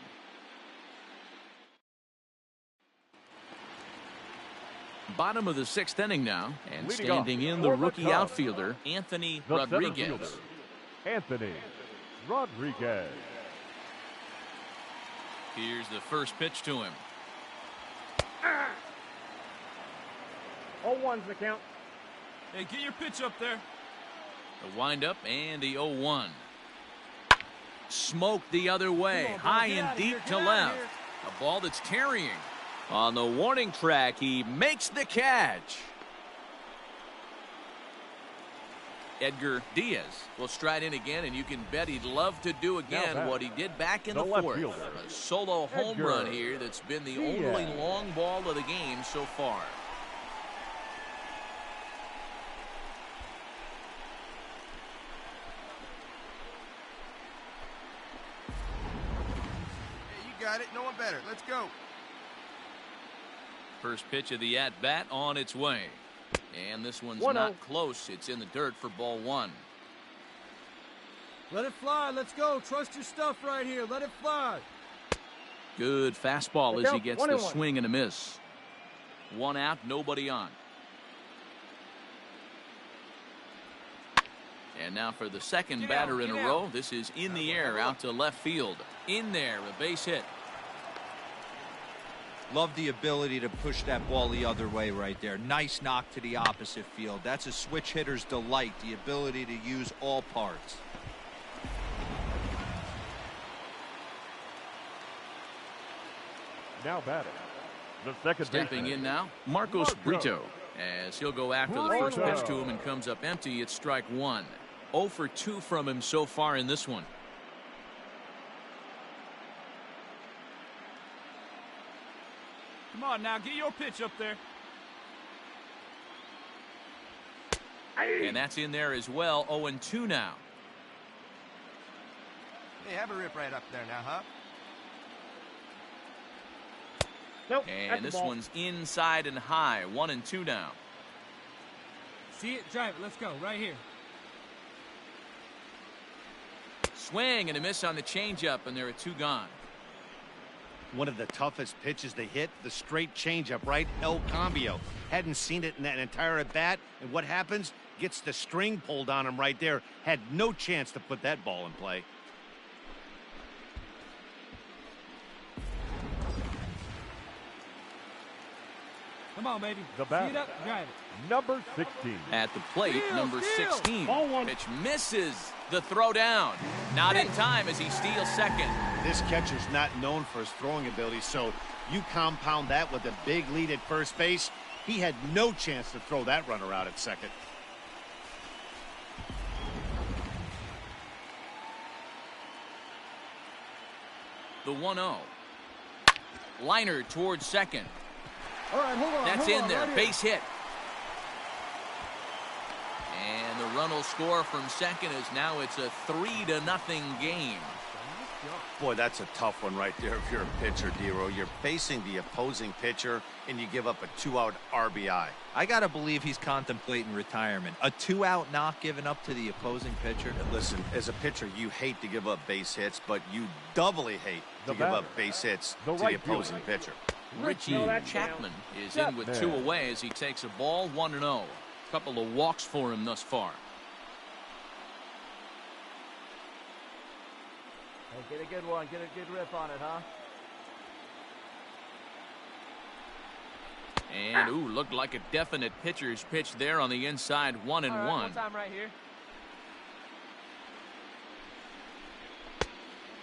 Bottom of the 6th inning now, and standing in the rookie outfielder, Anthony Rodriguez.
Anthony Rodriguez.
Here's the first pitch to him.
0-1's the count.
Hey, get your pitch up there.
The windup and the 0-1. Smoked the other way, high and deep to left. A ball that's carrying. On the warning track, he makes the catch. Edgar Diaz will stride in again, and you can bet he'd love to do again what he did back in the 4th. A solo home run here that's been the only long ball of the game so far.
Hey, you got it. No one better. Let's go.
First pitch of the at-bat on its way. And this one's not close. It's in the dirt for ball 1.
Let it fly. Let's go. Trust your stuff right here. Let it fly.
Good fastball as he gets the swing and a miss. 1 out, nobody on. And now for the second batter in a row. This is in the air out to left field. In there, a base hit.
Love the ability to push that ball the other way right there. Nice knock to the opposite field. That's a switch hitter's delight, the ability to use all parts.
Now batting, the second
Stepping
baseman.
in now, Marcos Brito, as he'll go after the first pitch to him and comes up empty. It's strike 1. 0 for 2 from him so far in this one.
Come on now, get your pitch up there.
And that's in there as well. 0-2 now.
Hey, have a rip right up there now, huh?
Nope.
And this one's inside and high. 1-2 now.
See it, drive it. Let's go. Right here.
Swing and a miss on the changeup, and there are 2 gone.
One of the toughest pitches to hit, the straight changeup, right? El Cambio. Hadn't seen it in that entire at bat, and what happens? Gets the string pulled on him right there. Had no chance to put that ball in play.
Come on, baby.
The
See it
batter,
up, drive it.
number 16.
At the plate, number 16.
Ball 1.
Pitch misses the throw down. Not in time as he steals second.
This catcher's not known for his throwing ability, so you compound that with a big lead at first base. He had no chance to throw that runner out at second.
The 1-0. Liner towards second.
All right, hold on.
That's
hold
in
on,
there.
right here.
Base hit. And the run will score from second as now it's a 3-0 game.
Boy, that's a tough one right there if you're a pitcher, Dero. You're facing the opposing pitcher, and you give up a 2-out RBI.
I got to believe he's contemplating retirement. A 2-out knock given up to the opposing pitcher.
And listen, as a pitcher, you hate to give up base hits, but you doubly hate to give up base hits to the opposing pitcher.
Richie Chapman is in with 2 away as he takes a ball 1-0. A couple of walks for him thus far.
Hey, get a good one. Get a good rip on it, huh?
And ooh, looked like a definite pitcher's pitch there on the inside. 1-1.
One time right here.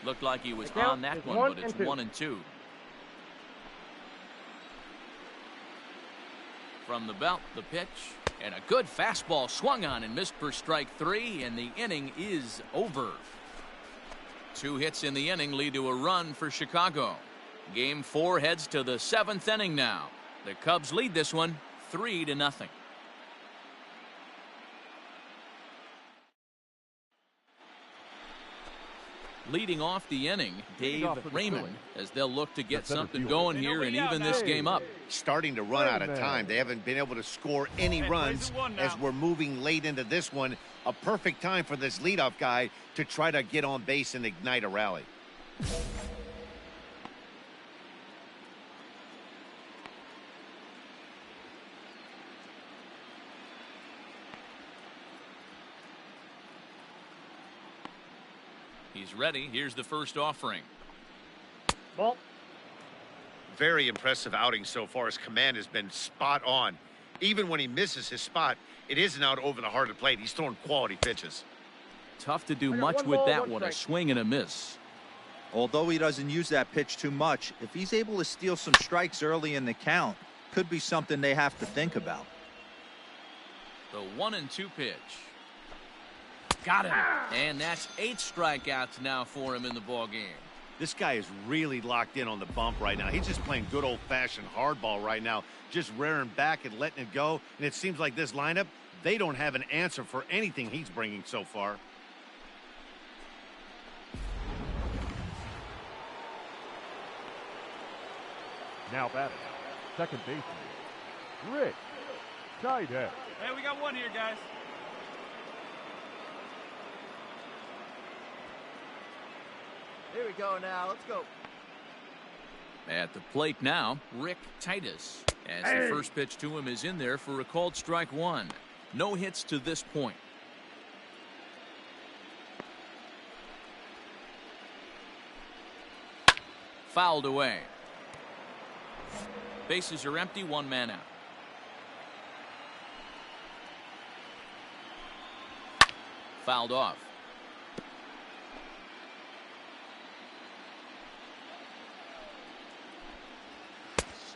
Looked like he was
The count
on that
is
one,
1
but it's
and 2.
1-2. From the belt, the pitch, and a good fastball swung on and missed for strike 3, and the inning is over. 2 hits in the inning lead to a run for Chicago. Game 4 heads to the 7th inning now. The Cubs lead this one 3-0. Leading off the inning, Dave Raymond, as they'll look to get something going here and even this game up.
Starting to run out of time. They haven't been able to score any runs as we're moving late into this one. A perfect time for this leadoff guy to try to get on base and ignite a rally.
He's ready. Here's the first offering.
Ball.
Very impressive outing so far. His command has been spot on. Even when he misses his spot, it isn't out over the heart of the plate. He's throwing quality pitches.
Tough to do
I got
much
one
with
ball,
that
one
one. A
strike.
swing and a miss.
Although he doesn't use that pitch too much, if he's able to steal some strikes early in the count, could be something they have to think about.
The 1-2 pitch. Got him. And that's 8 strikeouts now for him in the ball game.
This guy is really locked in on the bump right now. He's just playing good old-fashioned hardball right now, just rearing back and letting it go. And it seems like this lineup, they don't have an answer for anything he's bringing so far.
Now batting, second baseman, Rick Titus.
Hey, we got one here, guys.
Here we go now. Let's go.
At the plate now, Rick Titus. As the first pitch to him is in there for a called strike 1. No hits to this point. Fouled away. Bases are empty, 1 man out. Fouled off.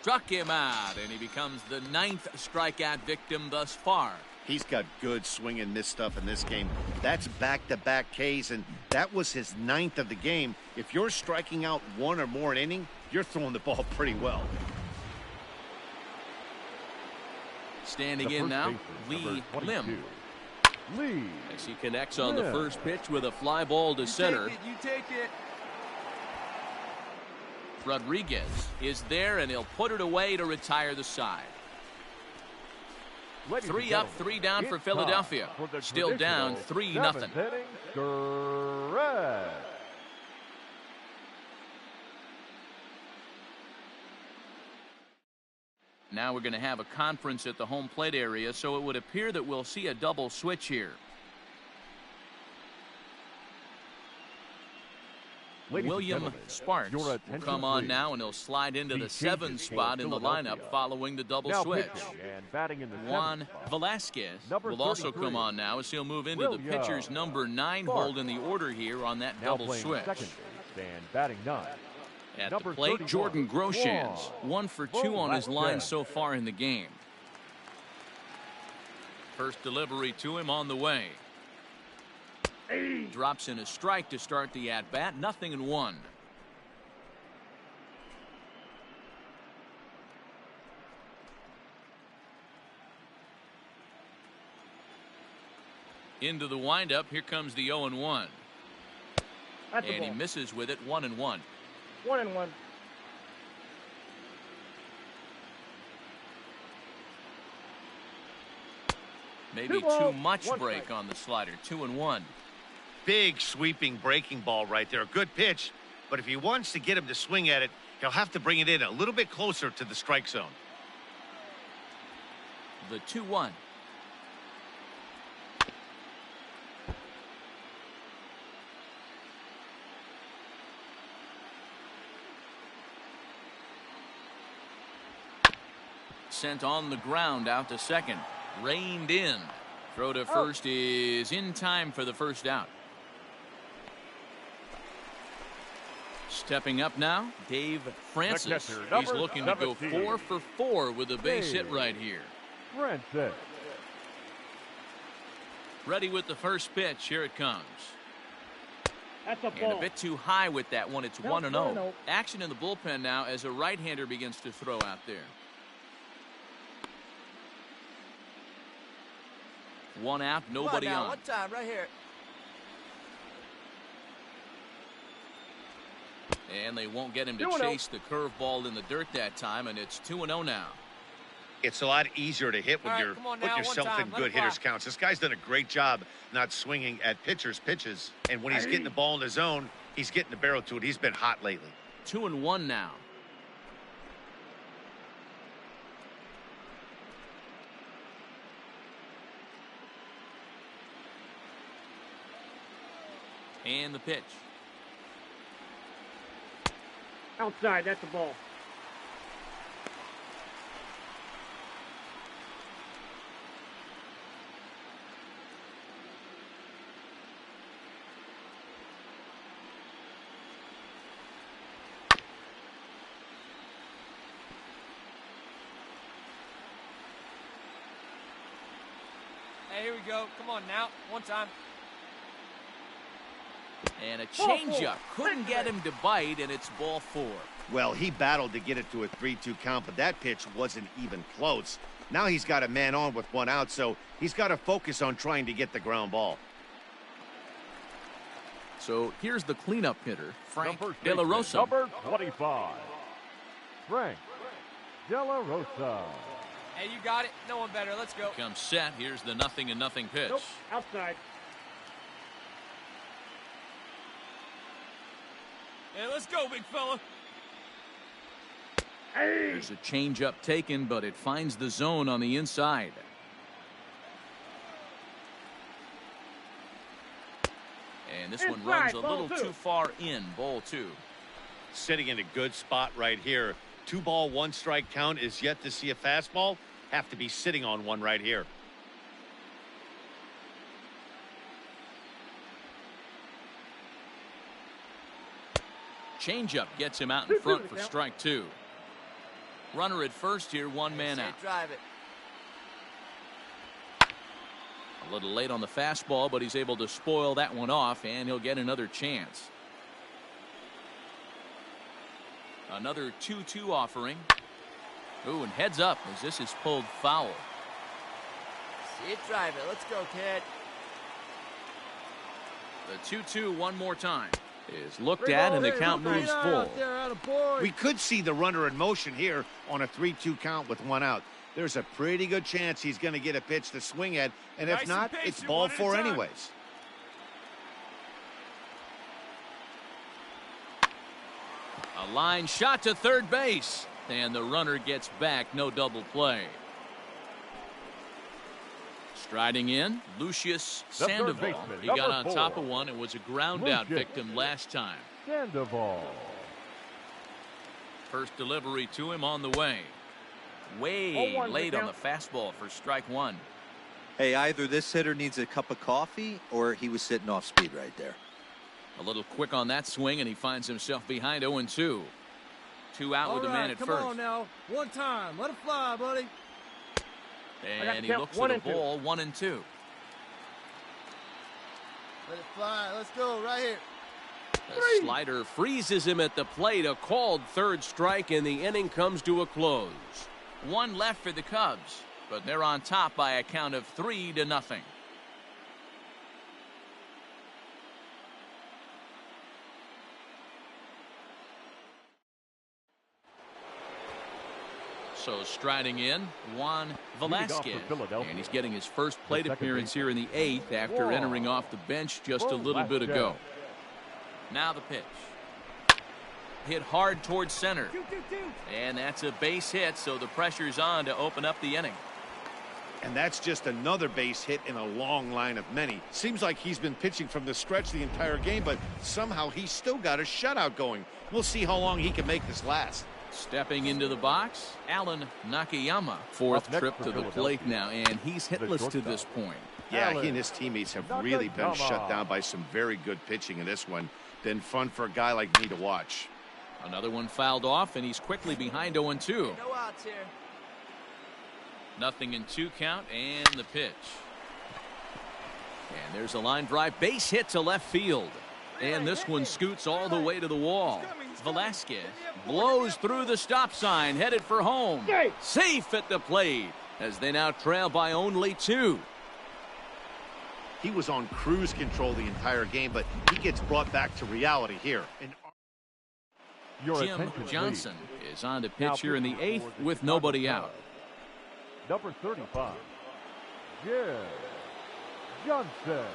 Struck him out, and he becomes the 9th strikeout victim thus far.
He's got good swing and miss stuff in this game. That's back-to-back Ks, and that was his 9th of the game. If you're striking out 1 or more an inning, you're throwing the ball pretty well.
Standing in now, Lee Lim.
Lee.
As he connects on the first pitch with a fly ball to center.
You take it.
Rodriguez is there, and he'll put it away to retire the side. 3 up, 3 down for Philadelphia. Still down 3-0. Now we're going to have a conference at the home plate area, so it would appear that we'll see a double switch here. William Sparks will come on now, and he'll slide into the 7th spot in the lineup following the double switch. Juan Velasquez will also come on now, as he'll move into the pitcher's number 9 hold in the order here on that double switch. At the plate, Jordan Groshans, 1 for 2 on his line so far in the game. First delivery to him on the way. Drops in a strike to start the at-bat. 0-1. Into the windup. Here comes the 0-1. And he misses with it. 1-1.
1-1.
Maybe too much break on the slider. 2-1.
Big sweeping breaking ball right there. Good pitch, but if he wants to get him to swing at it, he'll have to bring it in a little bit closer to the strike zone.
The 2-1. sent on the ground out to second. Reined in. Throw to first is in time for the first out. Stepping up now, Dave Francis. He's looking to go 4 for 4 with a base hit right here.
Francis.
Ready with the first pitch. Here it comes.
That's a ball.
And a bit too high with that one. It's 1-0. Action in the bullpen now as a right-hander begins to throw out there. One out, nobody on.
One time, right here.
And they won't get him to chase the curveball in the dirt that time, and it's 2-0 now.
It's a lot easier to hit when you're putting yourself in good hitters counts. This guy's done a great job not swinging at pitchers' pitches. And when he's getting the ball in the zone, he's getting the barrel to it. He's been hot lately.
2-1 now. And the pitch.
Outside, that's a ball.
Hey, here we go. Come on now. One time.
And a changeup. Couldn't get him to bite, and it's ball 4.
Well, he battled to get it to a 3-2 count, but that pitch wasn't even close. Now he's got a man on with 1 out, so he's got to focus on trying to get the ground ball.
So here's the cleanup hitter, Frank
Number
De La Rosa.
Number 25, Frank De La Rosa.
Hey, you got it. No one better. Let's go.
Comes set. Here's the 0-0 pitch.
Nope, outside.
Hey, let's go, big fella.
There's a changeup taken, but it finds the zone on the inside. And this one runs a little too far in. Ball 2.
Sitting in a good spot right here. 2-ball, 1-strike count is yet to see a fastball. Have to be sitting on one right here.
Changeup gets him out in front for strike 2. Runner at first here, 1 man out.
Drive it.
A little late on the fastball, but he's able to spoil that one off, and he'll get another chance. Another 2-2 offering. Ooh, and heads up as this is pulled foul.
See it, drive it. Let's go, kid.
The 2-2 one more time is looked at, and the count moves full.
We could see the runner in motion here on a 3-2 count with 1 out. There's a pretty good chance he's going to get a pitch to swing at, and if not, it's ball 4 anyways.
A line shot to third base, and the runner gets back. No double play. Striding in, Lucius Sandoval. He got on top of one and was a ground out victim last time.
Sandoval.
First delivery to him on the way. Way late on the fastball for strike 1.
Hey, either this hitter needs a cup of coffee or he was sitting off speed right there.
A little quick on that swing, and he finds himself behind 0-2. 2 out with a man at first.
Come on now. One time. Let it fly, buddy.
And he looks for the ball, 1-2.
Let it fly. Let's go right here.
The slider freezes him at the plate. A called third strike, and the inning comes to a close. 1 left for the Cubs, but they're on top by a count of 3-0. So striding in, Juan Velasquez, and he's getting his first plate appearance here in the 8th after entering off the bench just a little bit ago. Now the pitch. Hit hard towards center. And that's a base hit, so the pressure's on to open up the inning.
And that's just another base hit in a long line of many. Seems like he's been pitching from the stretch the entire game, but somehow he's still got a shutout going. We'll see how long he can make this last.
Stepping into the box, Alan Nakayama. Fourth trip to the plate now, and he's hitless to this point.
Yeah, he and his teammates have really been shut down by some very good pitching in this one. Been fun for a guy like me to watch.
Another one fouled off, and he's quickly behind 0-2.
No outs here.
Nothing in 2 count, and the pitch. And there's a line drive, base hit to left field. And this one scoots all the way to the wall. Velasquez blows through the stop sign, headed for home. Safe at the plate, as they now trail by only 2.
He was on cruise control the entire game, but he gets brought back to reality here.
Jim Johnson is on to pitch here in the 8th with nobody out.
Number 35, Jim Johnson.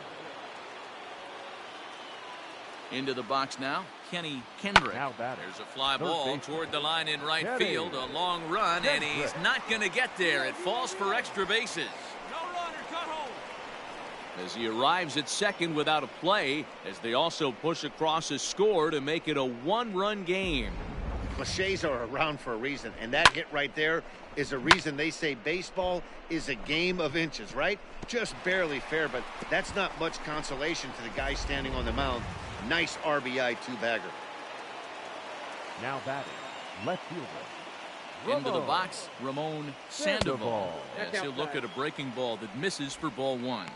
Into the box now, Kenny Kendrick.
There's
a fly ball toward the line in right field. A long run, and he's not going to get there. It falls for extra bases. As he arrives at second without a play, as they also push across a score to make it a 1-run game.
Cliches are around for a reason, and that hit right there is a reason they say baseball is a game of inches, right? Just barely fair, but that's not much consolation to the guy standing on the mound. Nice RBI 2-bagger.
Now batting, left fielder.
Into the box, Ramon Sandoval, as he'll look at a breaking ball that misses for ball 1.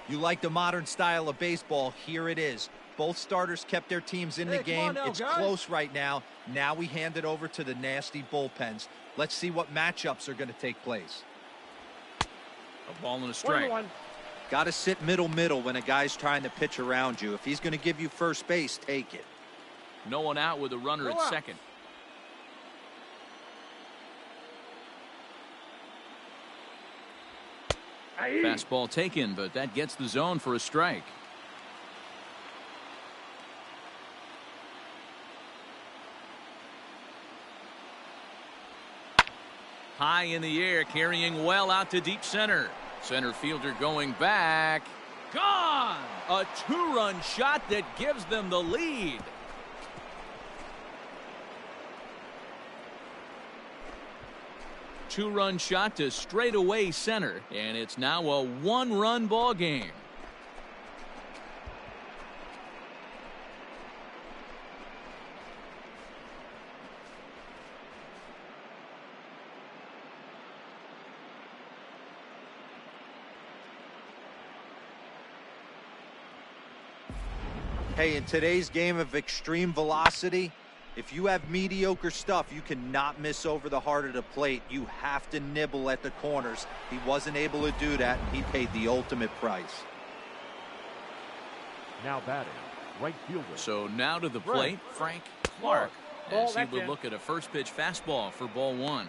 You like the modern style of baseball, here it is. Both starters kept their teams in the game.
Now,
it's
guys.
close right now. Now we hand it over to the nasty bullpens. Let's see what matchups are going to take place.
A ball and a strike.
Got to sit middle when a guy's trying to pitch around you. If he's going to give you first base, take it.
No one out with a runner at second. Fastball taken, but that gets the zone for a strike. High in the air, carrying well out to deep center. Center fielder going back. Gone! A 2-run shot that gives them the lead. Two-run shot to straightaway center, and it's now a 1-run ball game.
Hey, in today's game of extreme velocity, if you have mediocre stuff, you cannot miss over the heart of the plate. You have to nibble at the corners. He wasn't able to do that, and he paid the ultimate price.
Now batting, right fielder.
So now to the plate, Frank Clark, as he would look at a first pitch fastball for ball 1.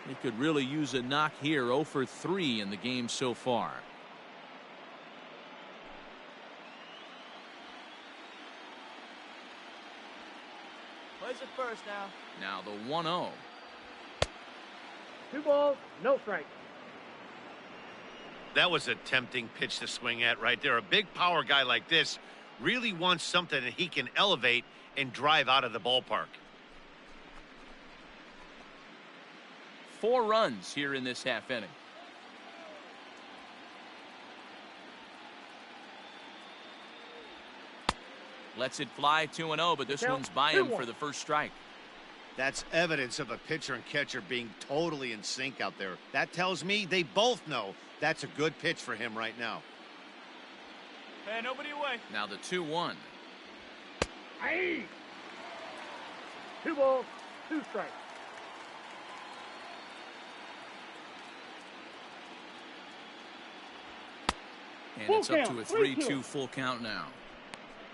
He could really use a knock here. 0 for 3 in the game so far.
Plays it first now.
Now the 1-0.
2 balls, no strike.
That was a tempting pitch to swing at right there. A big power guy like this really wants something that he can elevate and drive out of the ballpark.
4 runs here in this half inning. Lets it fly 2-0, but this one's by him for the first strike.
That's evidence of a pitcher and catcher being totally in sync out there. That tells me they both know that's a good pitch for him right now.
Hey, nobody away.
Now the 2-1.
Aye. 2 balls, 2 strikes.
And it's up to a 3-2 full count now.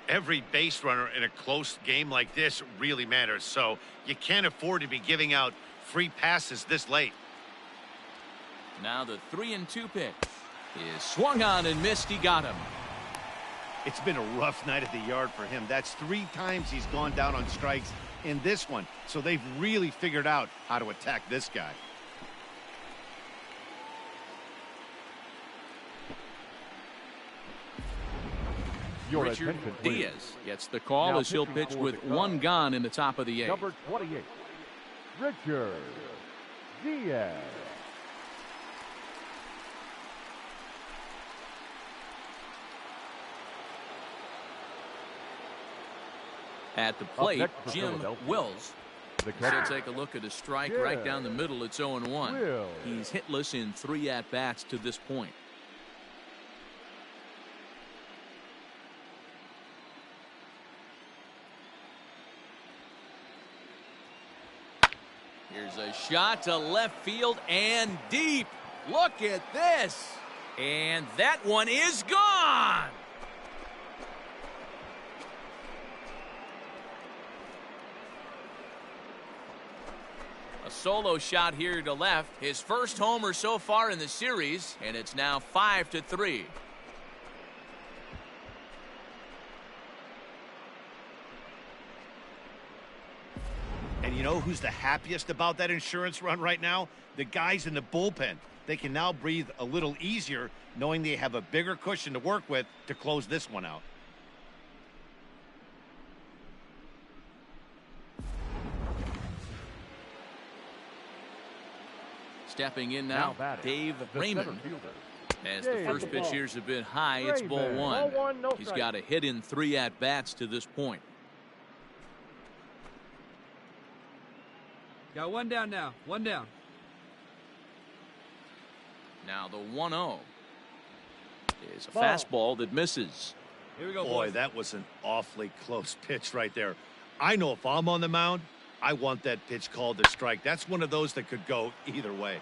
Every base runner in a close game like this really matters, so you can't afford to be giving out free passes this late.
Now the 3-2 pitch is swung on and missed. He got him.
It's been a rough night at the yard for him. That's 3 times he's gone down on strikes in this one, so they've really figured out how to attack this guy.
Richard Diaz gets the call as he'll pitch with 1 gone in the top of the 8th.
Number 28, Richard Diaz.
At the plate, Jim Wills. He'll take a look at a strike right down the middle. It's 0-1. He's hitless in 3 at-bats to this point. Here's a shot to left field and deep. Look at this. And that one is gone. A solo shot here to left. His first homer so far in the series, and it's now 5-3.
And you know who's the happiest about that insurance run right now? The guys in the bullpen. They can now breathe a little easier knowing they have a bigger cushion to work with to close this one out.
Stepping in now, Dave Raymond. As the first pitch here's a bit high, it's ball one. He's got a hit in 3 at-bats to this point.
Got one down now. One down.
Now the 1-0 is a fastball that misses.
Here we go,
boy.
boys.
That was an awfully close pitch right there. I know if I'm on the mound, I want that pitch called a strike. That's one of those that could go either way.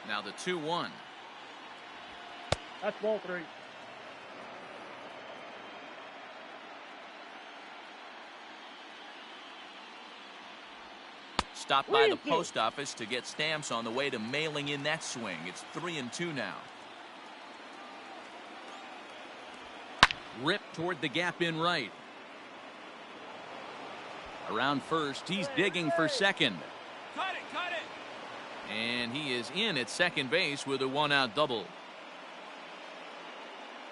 Now the 2-1.
That's ball 3.
Stopped by the post office to get stamps on the way to mailing in that swing. It's 3-2 now. Ripped toward the gap in right. Around first, he's digging for second.
Cut it.
And he is in at second base with a 1-out double.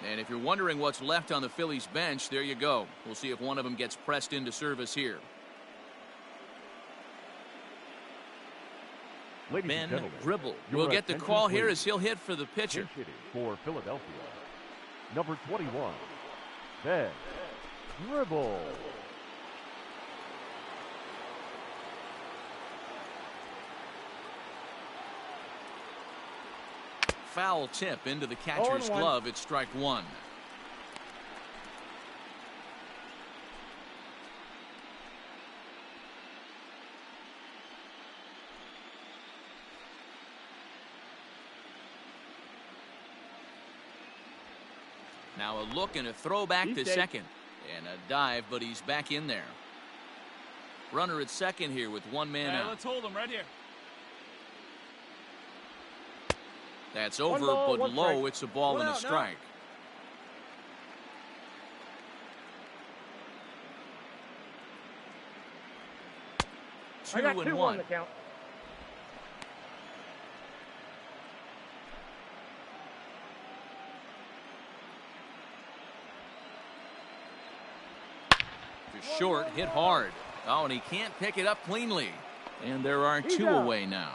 And if you're wondering what's left on the Phillies bench, there you go. We'll see if one of them gets pressed into service here. Ben Gribble will get the call here as he'll hit for the pitcher.
For Philadelphia, number 21, Ben Gribble.
Foul tip into the catcher's glove. It's strike 1. Now a look and a throw back to second. And a dive, but he's back in there. Runner at second here with one man out.
Let's hold him right here.
That's over, but low. It's a ball and a strike.
I got 2 on the count.
Short, hit hard. Oh, and he can't pick it up cleanly. And there are 2 away now.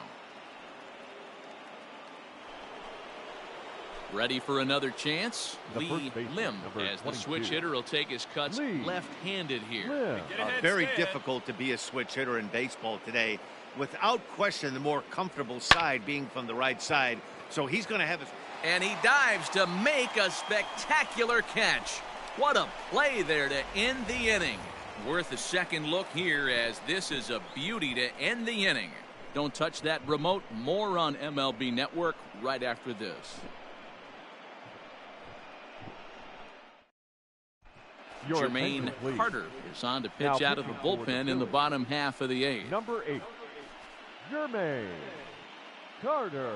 Ready for another chance? Lee Lim, as the switch hitter, will take his cuts left-handed here.
Very difficult to be a switch hitter in baseball today. Without question, the more comfortable side being from the right side. So he's going to have his...
And he dives to make a spectacular catch. What a play there to end the inning. Worth a second look here, as this is a beauty to end the inning. Don't touch that remote. More on MLB Network right after this. Jermaine Carter is on to pitch out of the bullpen in the bottom half of the 8th.
Number 8, Jermaine Carter.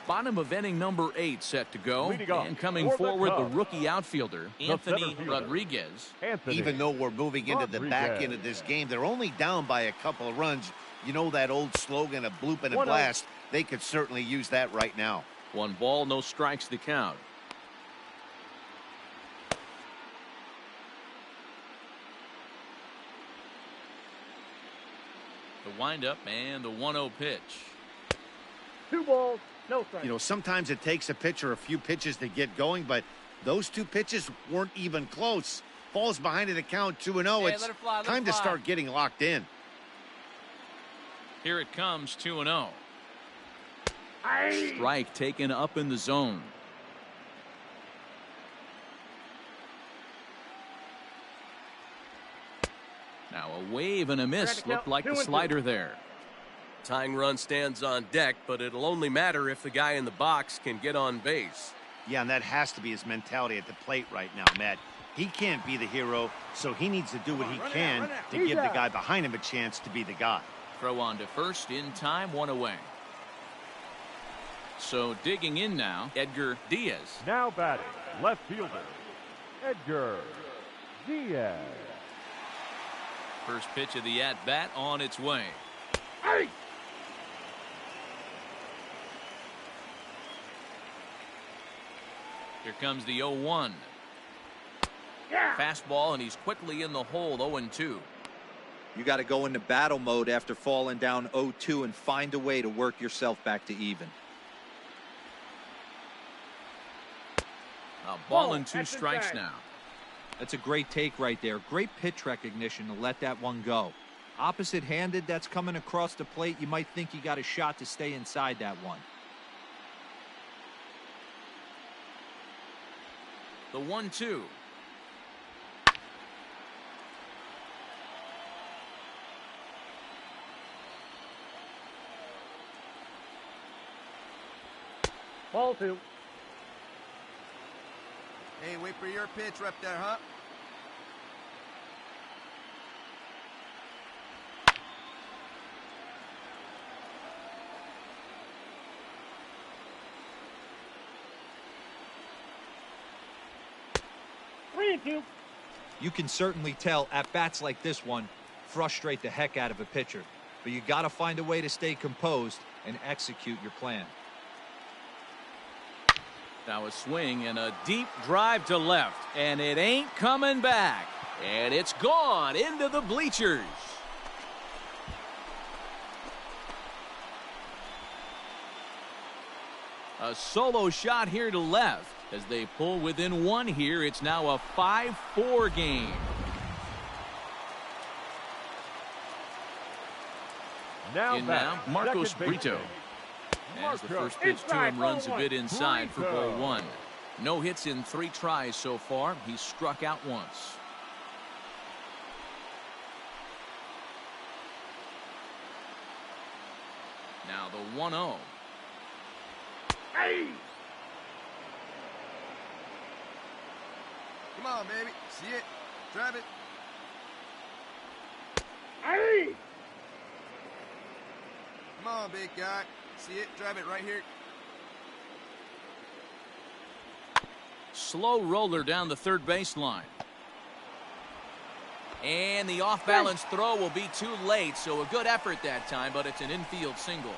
Bottom of inning number 8 set to go. And coming forward, the rookie outfielder, Anthony Rodriguez.
Even though we're moving into the back end of this game, they're only down by a couple of runs. You know that old slogan of bloop and a blast. They could certainly use that right now.
1 ball, no strikes to count. windup and the 1-0 pitch.
2 balls, no strikes.
You know, sometimes it takes a pitcher a few pitches to get going, but those 2 pitches weren't even close. Falls behind in the count 2-0.
Hey,
it's
let
time
it
to
fly.
start getting locked in.
Here it comes, 2-0.
Aye.
Strike taken up in the zone. Now a wave and a miss. Looked like the slider there.
Tying run stands on deck, but it'll only matter if the guy in the box can get on base.
Yeah, and that has to be his mentality at the plate right now, Matt. He can't be the hero, so he needs to do what he can to give the guy behind him a chance to be the guy.
Throw on to first in time, 1 away. So digging in now, Edgar Diaz.
Now batting, left fielder, Edgar Diaz.
First pitch of the at-bat on its way.
Aye.
Here comes the 0-1.
Yeah.
Fastball, and he's quickly in the hole, 0-2.
You got to go into battle mode after falling down 0-2 and find a way to work yourself back to even.
A ball
Oh,
and 2
that's
strikes
inside.
now.
That's a great take right there. Great pitch recognition to let that one go. Opposite-handed, that's coming across the plate. You might think you got a shot to stay inside that one.
The 1-2.
Ball 2.
Hey, wait for your pitch up there, huh?
Three and 2.
You can certainly tell at-bats like this one frustrate the heck out of a pitcher. But you got to find a way to stay composed and execute your plan.
Now a swing and a deep drive to left, and it ain't coming back, and it's gone into the bleachers. A solo shot here to left as they pull within 1 here. It's now a 5-4 game.
Now
In
batting,
now, Marcos
second
Brito.
baseman,
As the
Marcos.
first pitch to him runs a bit inside for
Brito.
ball 1. No hits in 3 tries so far. He's struck out once. Now the 1-0.
Hey.
Come on, baby. See it. Drive it.
Hey.
Come on, big guy. See it. Drive it right here.
Slow roller down the third baseline. And the off-balance throw will be too late, so a good effort that time, but it's an infield single.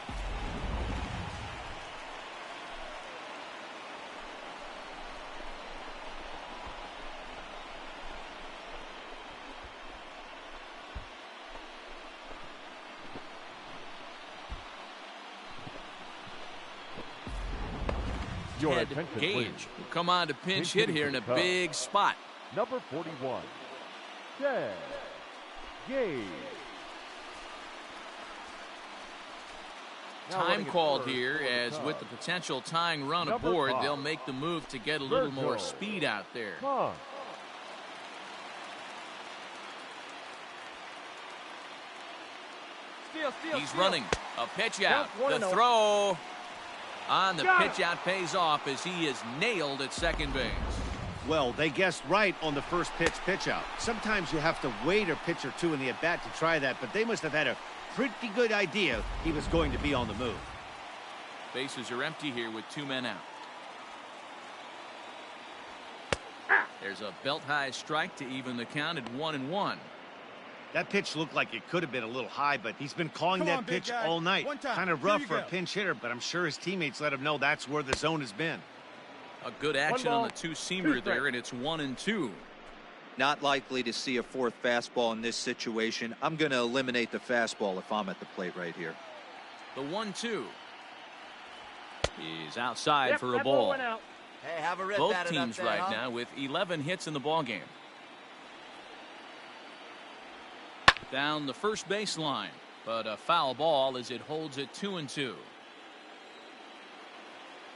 Your
Ted
attention,
Gage
please.
will come on to pinch hit here in a
Pinch
big spot.
Number 41, Ted Gage. Now
Time
running at
called
first
here
for the
as with
Cubs.
the potential tying run
Number
aboard,
5,
they'll make the move to get a little more
Virgil.
speed out there.
Monk.
He's running a pitch out.
Count
The
1-0.
throw on the
Got
pitch out pays off as he is nailed at second base.
Well, they guessed right on the first pitch out. Sometimes you have to wait a pitch or two in the at-bat to try that, but they must have had a pretty good idea he was going to be on the move.
Bases are empty here with 2 men out. There's a belt-high strike to even the count at 1-1.
That pitch looked like it could have been a little high, but he's been calling
Come
that
on, big
pitch
guy.
all night.
One time.
Kind of
Here
rough
you
for a
go.
pinch hitter, but I'm sure his teammates let him know that's where the zone has been.
A good action
ball,
on the
2
two-seamer there,
strikes.
and it's 1-2.
Not likely to see a fourth fastball in this situation. I'm going to eliminate the fastball if I'm at the plate right here.
The 1-2. He's outside
Yep,
for a
that
ball.
went out.
Hey, have a red
Both
batted
teams
up there,
right
huh?
now with 11 hits in the ballgame. Down the first baseline, but a foul ball as it holds it 2-2.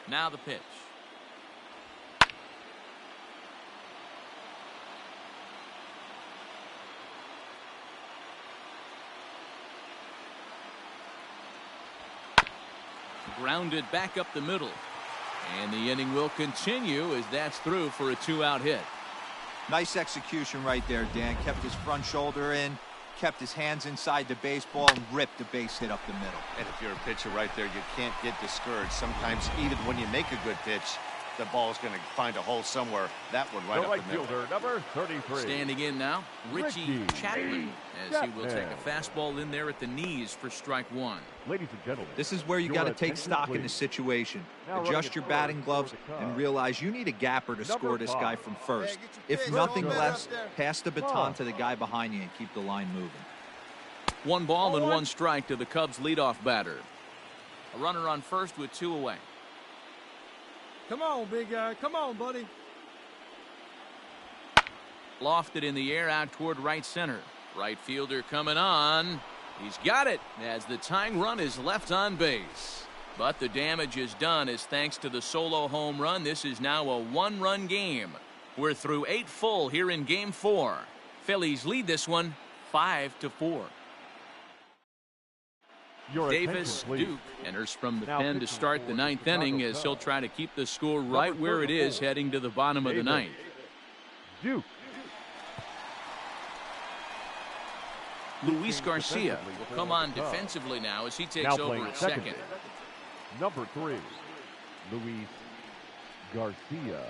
Now the pitch. Grounded back up the middle. And the inning will continue as that's through for a 2-out hit.
Nice execution right there, Dan. Kept his front shoulder in, kept his hands inside the baseball, and ripped the base hit up the middle.
And if you're a pitcher right there, you can't get discouraged. Sometimes even when you make a good pitch, the ball's going to find a hole somewhere. That one right
The
up
right
the middle.
fielder, number 33.
Standing in now, Richie
Ricky
Chapman, as he will take
Chapman.
a fastball in there at the knees for strike one.
Ladies and gentlemen,
This is where you
your
got to take
attention,
stock in
please.
the situation.
Now
Adjust
running
your
at
batting
first
gloves
for the Cubs.
and realize you need a gapper to
Number
score this guy
5.
from first.
Hey, get your
If
pitch,
nothing
don't let
less,
up there.
pass the baton to the guy behind you and keep the line moving.
1 ball and 1 strike to the Cubs leadoff batter. A runner on first with 2 away.
Come on, big guy. Come on, buddy.
Lofted in the air out toward right center. Right fielder coming on. He's got it as the tying run is left on base. But the damage is done as thanks to the solo home run, this is now a 1-run game. We're through 8 full here in game 4. Phillies lead this one 5-4.
Your
Davis
attention, please.
Duke enters from the
Now
pen to
pitching
start
for
the
the
9th
Chicago
inning as he'll
Cubs.
try to keep the score right where it is
34.
heading to the bottom of the
Davis
9th.
Duke.
Luis
Pitching
Garcia
defensively
will
for
come
the
on
Cubs.
defensively now as he takes
Now
over
playing
at
second
second.
base, number 3, Luis Garcia.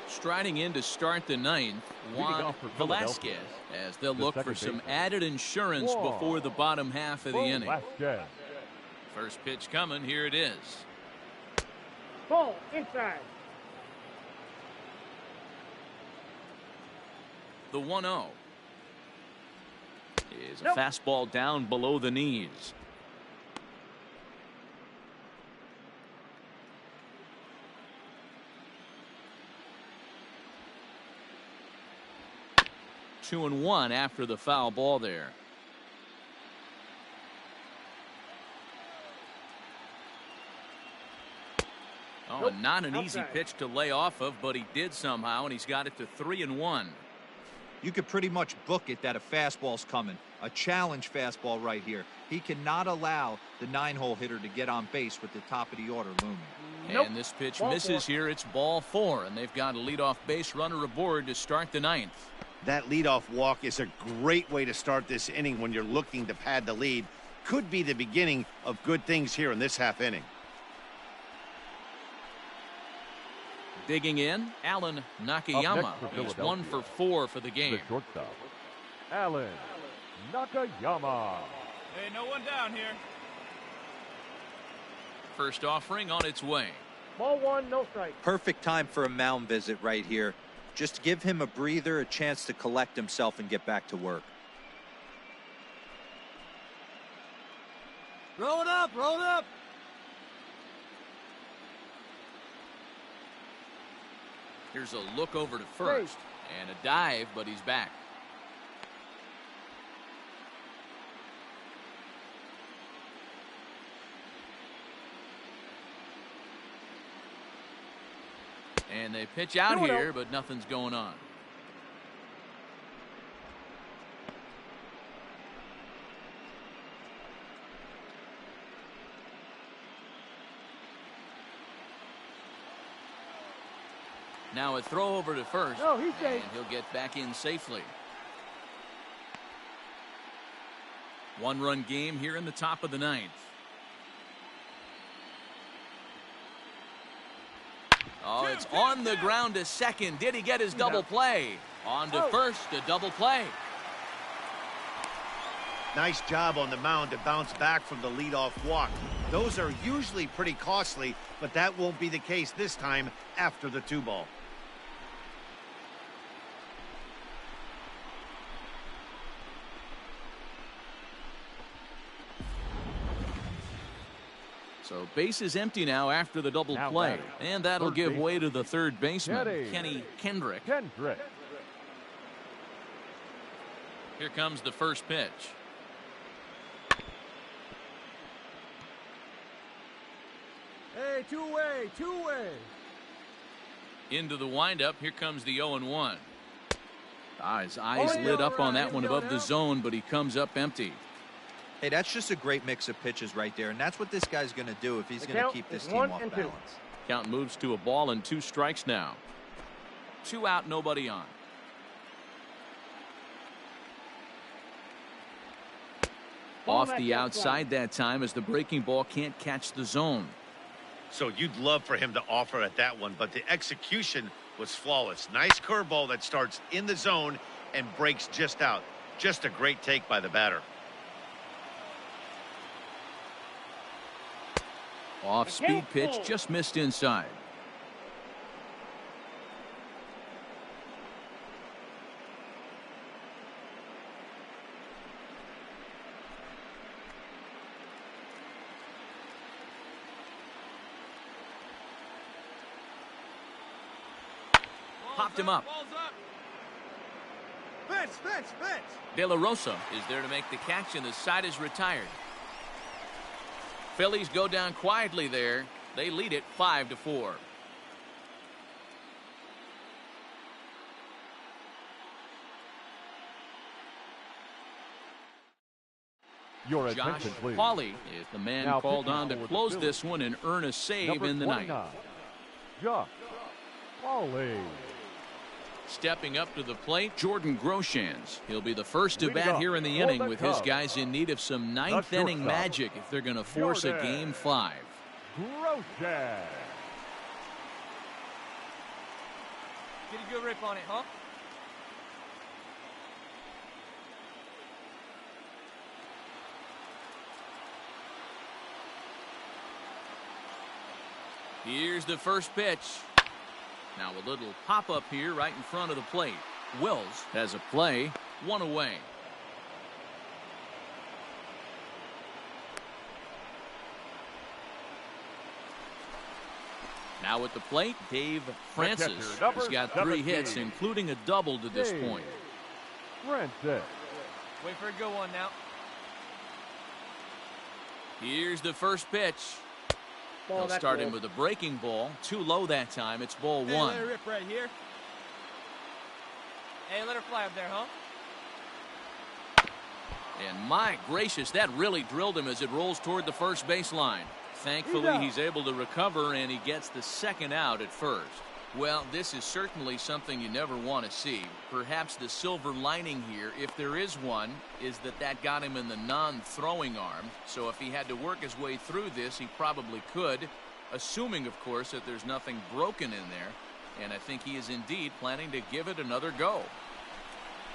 Striding in to start the 9th, Juan
off for
Velasquez,
Philadelphia.
as they'll
The
look for
second
some
baseman.
added insurance
Juan
before the bottom half of the inning.
Velasquez.
First pitch coming, here it is.
Ball inside.
The 1-0 is a
Nope.
fastball down below the knees. Two and one after the foul ball there. Oh,
Nope.
not an easy
Outside.
pitch to lay off of, but he did somehow, and he's got it to 3-1.
You could pretty much book it that a fastball's coming. A challenge fastball right here. He cannot allow the 9-hole hitter to get on base with the top of the order looming.
Nope.
And this pitch
Ball
misses
4.
here. It's ball 4, and they've got a leadoff base runner aboard to start the 9th.
That leadoff walk is a great way to start this inning when you're looking to pad the lead. Could be the beginning of good things here in this half inning.
Digging in, Alan
Up
Nakayama.
next for
He's
Philadelphia,
1 for 4 for the game.
The shortstop, Alan Nakayama.
Hey, no one down here.
First offering on its way.
Ball 1, no strike.
Perfect time for a mound visit right here. Just give him a breather, a chance to collect himself and get back to work.
Roll it up, roll it up.
Here's a look over to first. And a dive, but he's back. And they pitch out
2-0.
here, but nothing's going on. Now a throw over to first.
No, he's
and
safe.
he'll get back in safely. 1-run game here in the top of the 9th. Oh, it's on the ground to second. Did he get his double play? On to first, a double play.
Nice job on the mound to bounce back from the leadoff walk. Those are usually pretty costly, but that won't be the case this time after the 2 ball.
So base is empty now after the double play. And that'll give way to the third baseman, Kenny Kendrick. Here comes the first pitch.
Hey, two-way, two-way.
Into the windup. Here comes the 0-1. His eyes lit up on that one above the zone, but he comes up empty.
Hey, that's just a great mix of pitches right there, and that's what this guy's going to do if he's going to keep this team off balance.
Count moves to a ball and 2 strikes now. 2 out, nobody on. Off the outside that time as the breaking ball can't catch the zone.
So you'd love for him to offer at that one, but the execution was flawless. Nice curveball that starts in the zone and breaks just out. Just a great take by the batter.
Off-speed pitch, just missed inside. Popped him up. De La Rosa is there to make the catch, and the side is retired. Phillies go down quietly there. They lead it 5-4.
Your attention, please.
Pauly is the man
Now
called on to close
Phillies.
this one and earn a save
Number
in the
29,
ninth.
Josh Pauly.
Stepping up to the plate, Jordan Groshans. He'll be the first to bat here in the inning with his guys in need of some ninth inning magic if they're going to force a game 5.
Groshans.
Get a good rip on it, huh?
Here's the first pitch. Now a little pop-up here right in front of the plate. Wills has a play, 1 away. Now at the plate, Dave Francis has got 3 hits, including a double to this point.
Francis.
Wait for a good one now.
Here's the first pitch. They'll start him with a breaking ball. Too low that time. It's ball 1.
Let her rip right here. Hey, let her fly up there, huh?
And my gracious, that really drilled him as it rolls toward the first baseline. Thankfully, he's able to recover, and he gets the second out at first. Well, this is certainly something you never want to see. Perhaps the silver lining here, if there is one, is that got him in the non-throwing arm. So if he had to work his way through this, he probably could, assuming, of course, that there's nothing broken in there. And I think he is indeed planning to give it another go.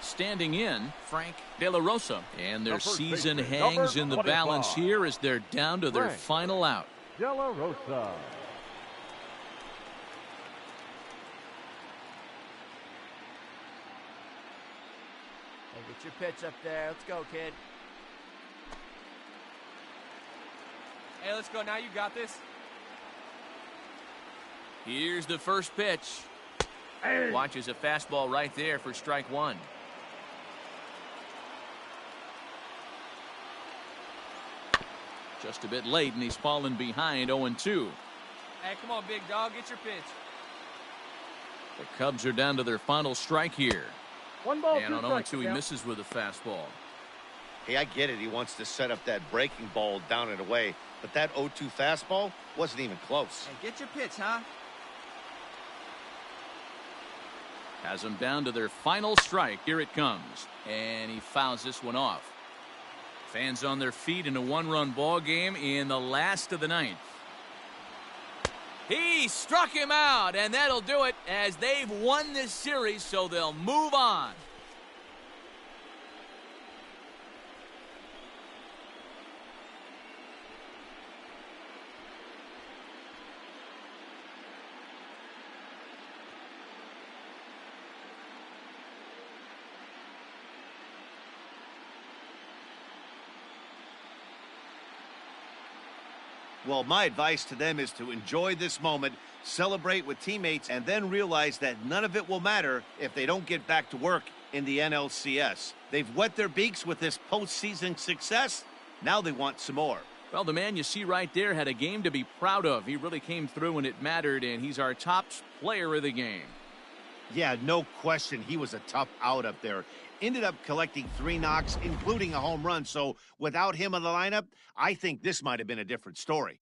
Standing in, Frank De La Rosa. And their season hangs in the balance here as they're down to their final out.
De La Rosa.
Hey, get your pitch up there. Let's go, kid.
Hey, let's go now. You got this.
Here's the first pitch. Watches a fastball right there for strike 1. Just a bit late, and he's fallen behind 0-2.
Hey, come on, big dog. Get your pitch.
The Cubs are down to their final strike here.
1 ball,
and
2
on
strikes.
0-2, he misses with a fastball.
Hey, I get it. He wants to set up that breaking ball down and away. But that 0-2 fastball wasn't even close.
Hey, get your pitch, huh?
Has them down to their final strike. Here it comes. And he fouls this one off. Fans on their feet in a 1-run ball game in the last of the 9th. He struck him out, and that'll do it as they've won this series, so they'll move on.
Well, my advice to them is to enjoy this moment, celebrate with teammates, and then realize that none of it will matter if they don't get back to work in the NLCS. They've wet their beaks with this postseason success. Now they want some more.
Well, the man you see right there had a game to be proud of. He really came through when it mattered, and he's our top player of the game.
Yeah, no question. He was a tough out up there. Ended up collecting 3 knocks, including a home run. So without him in the lineup, I think this might have been a different story.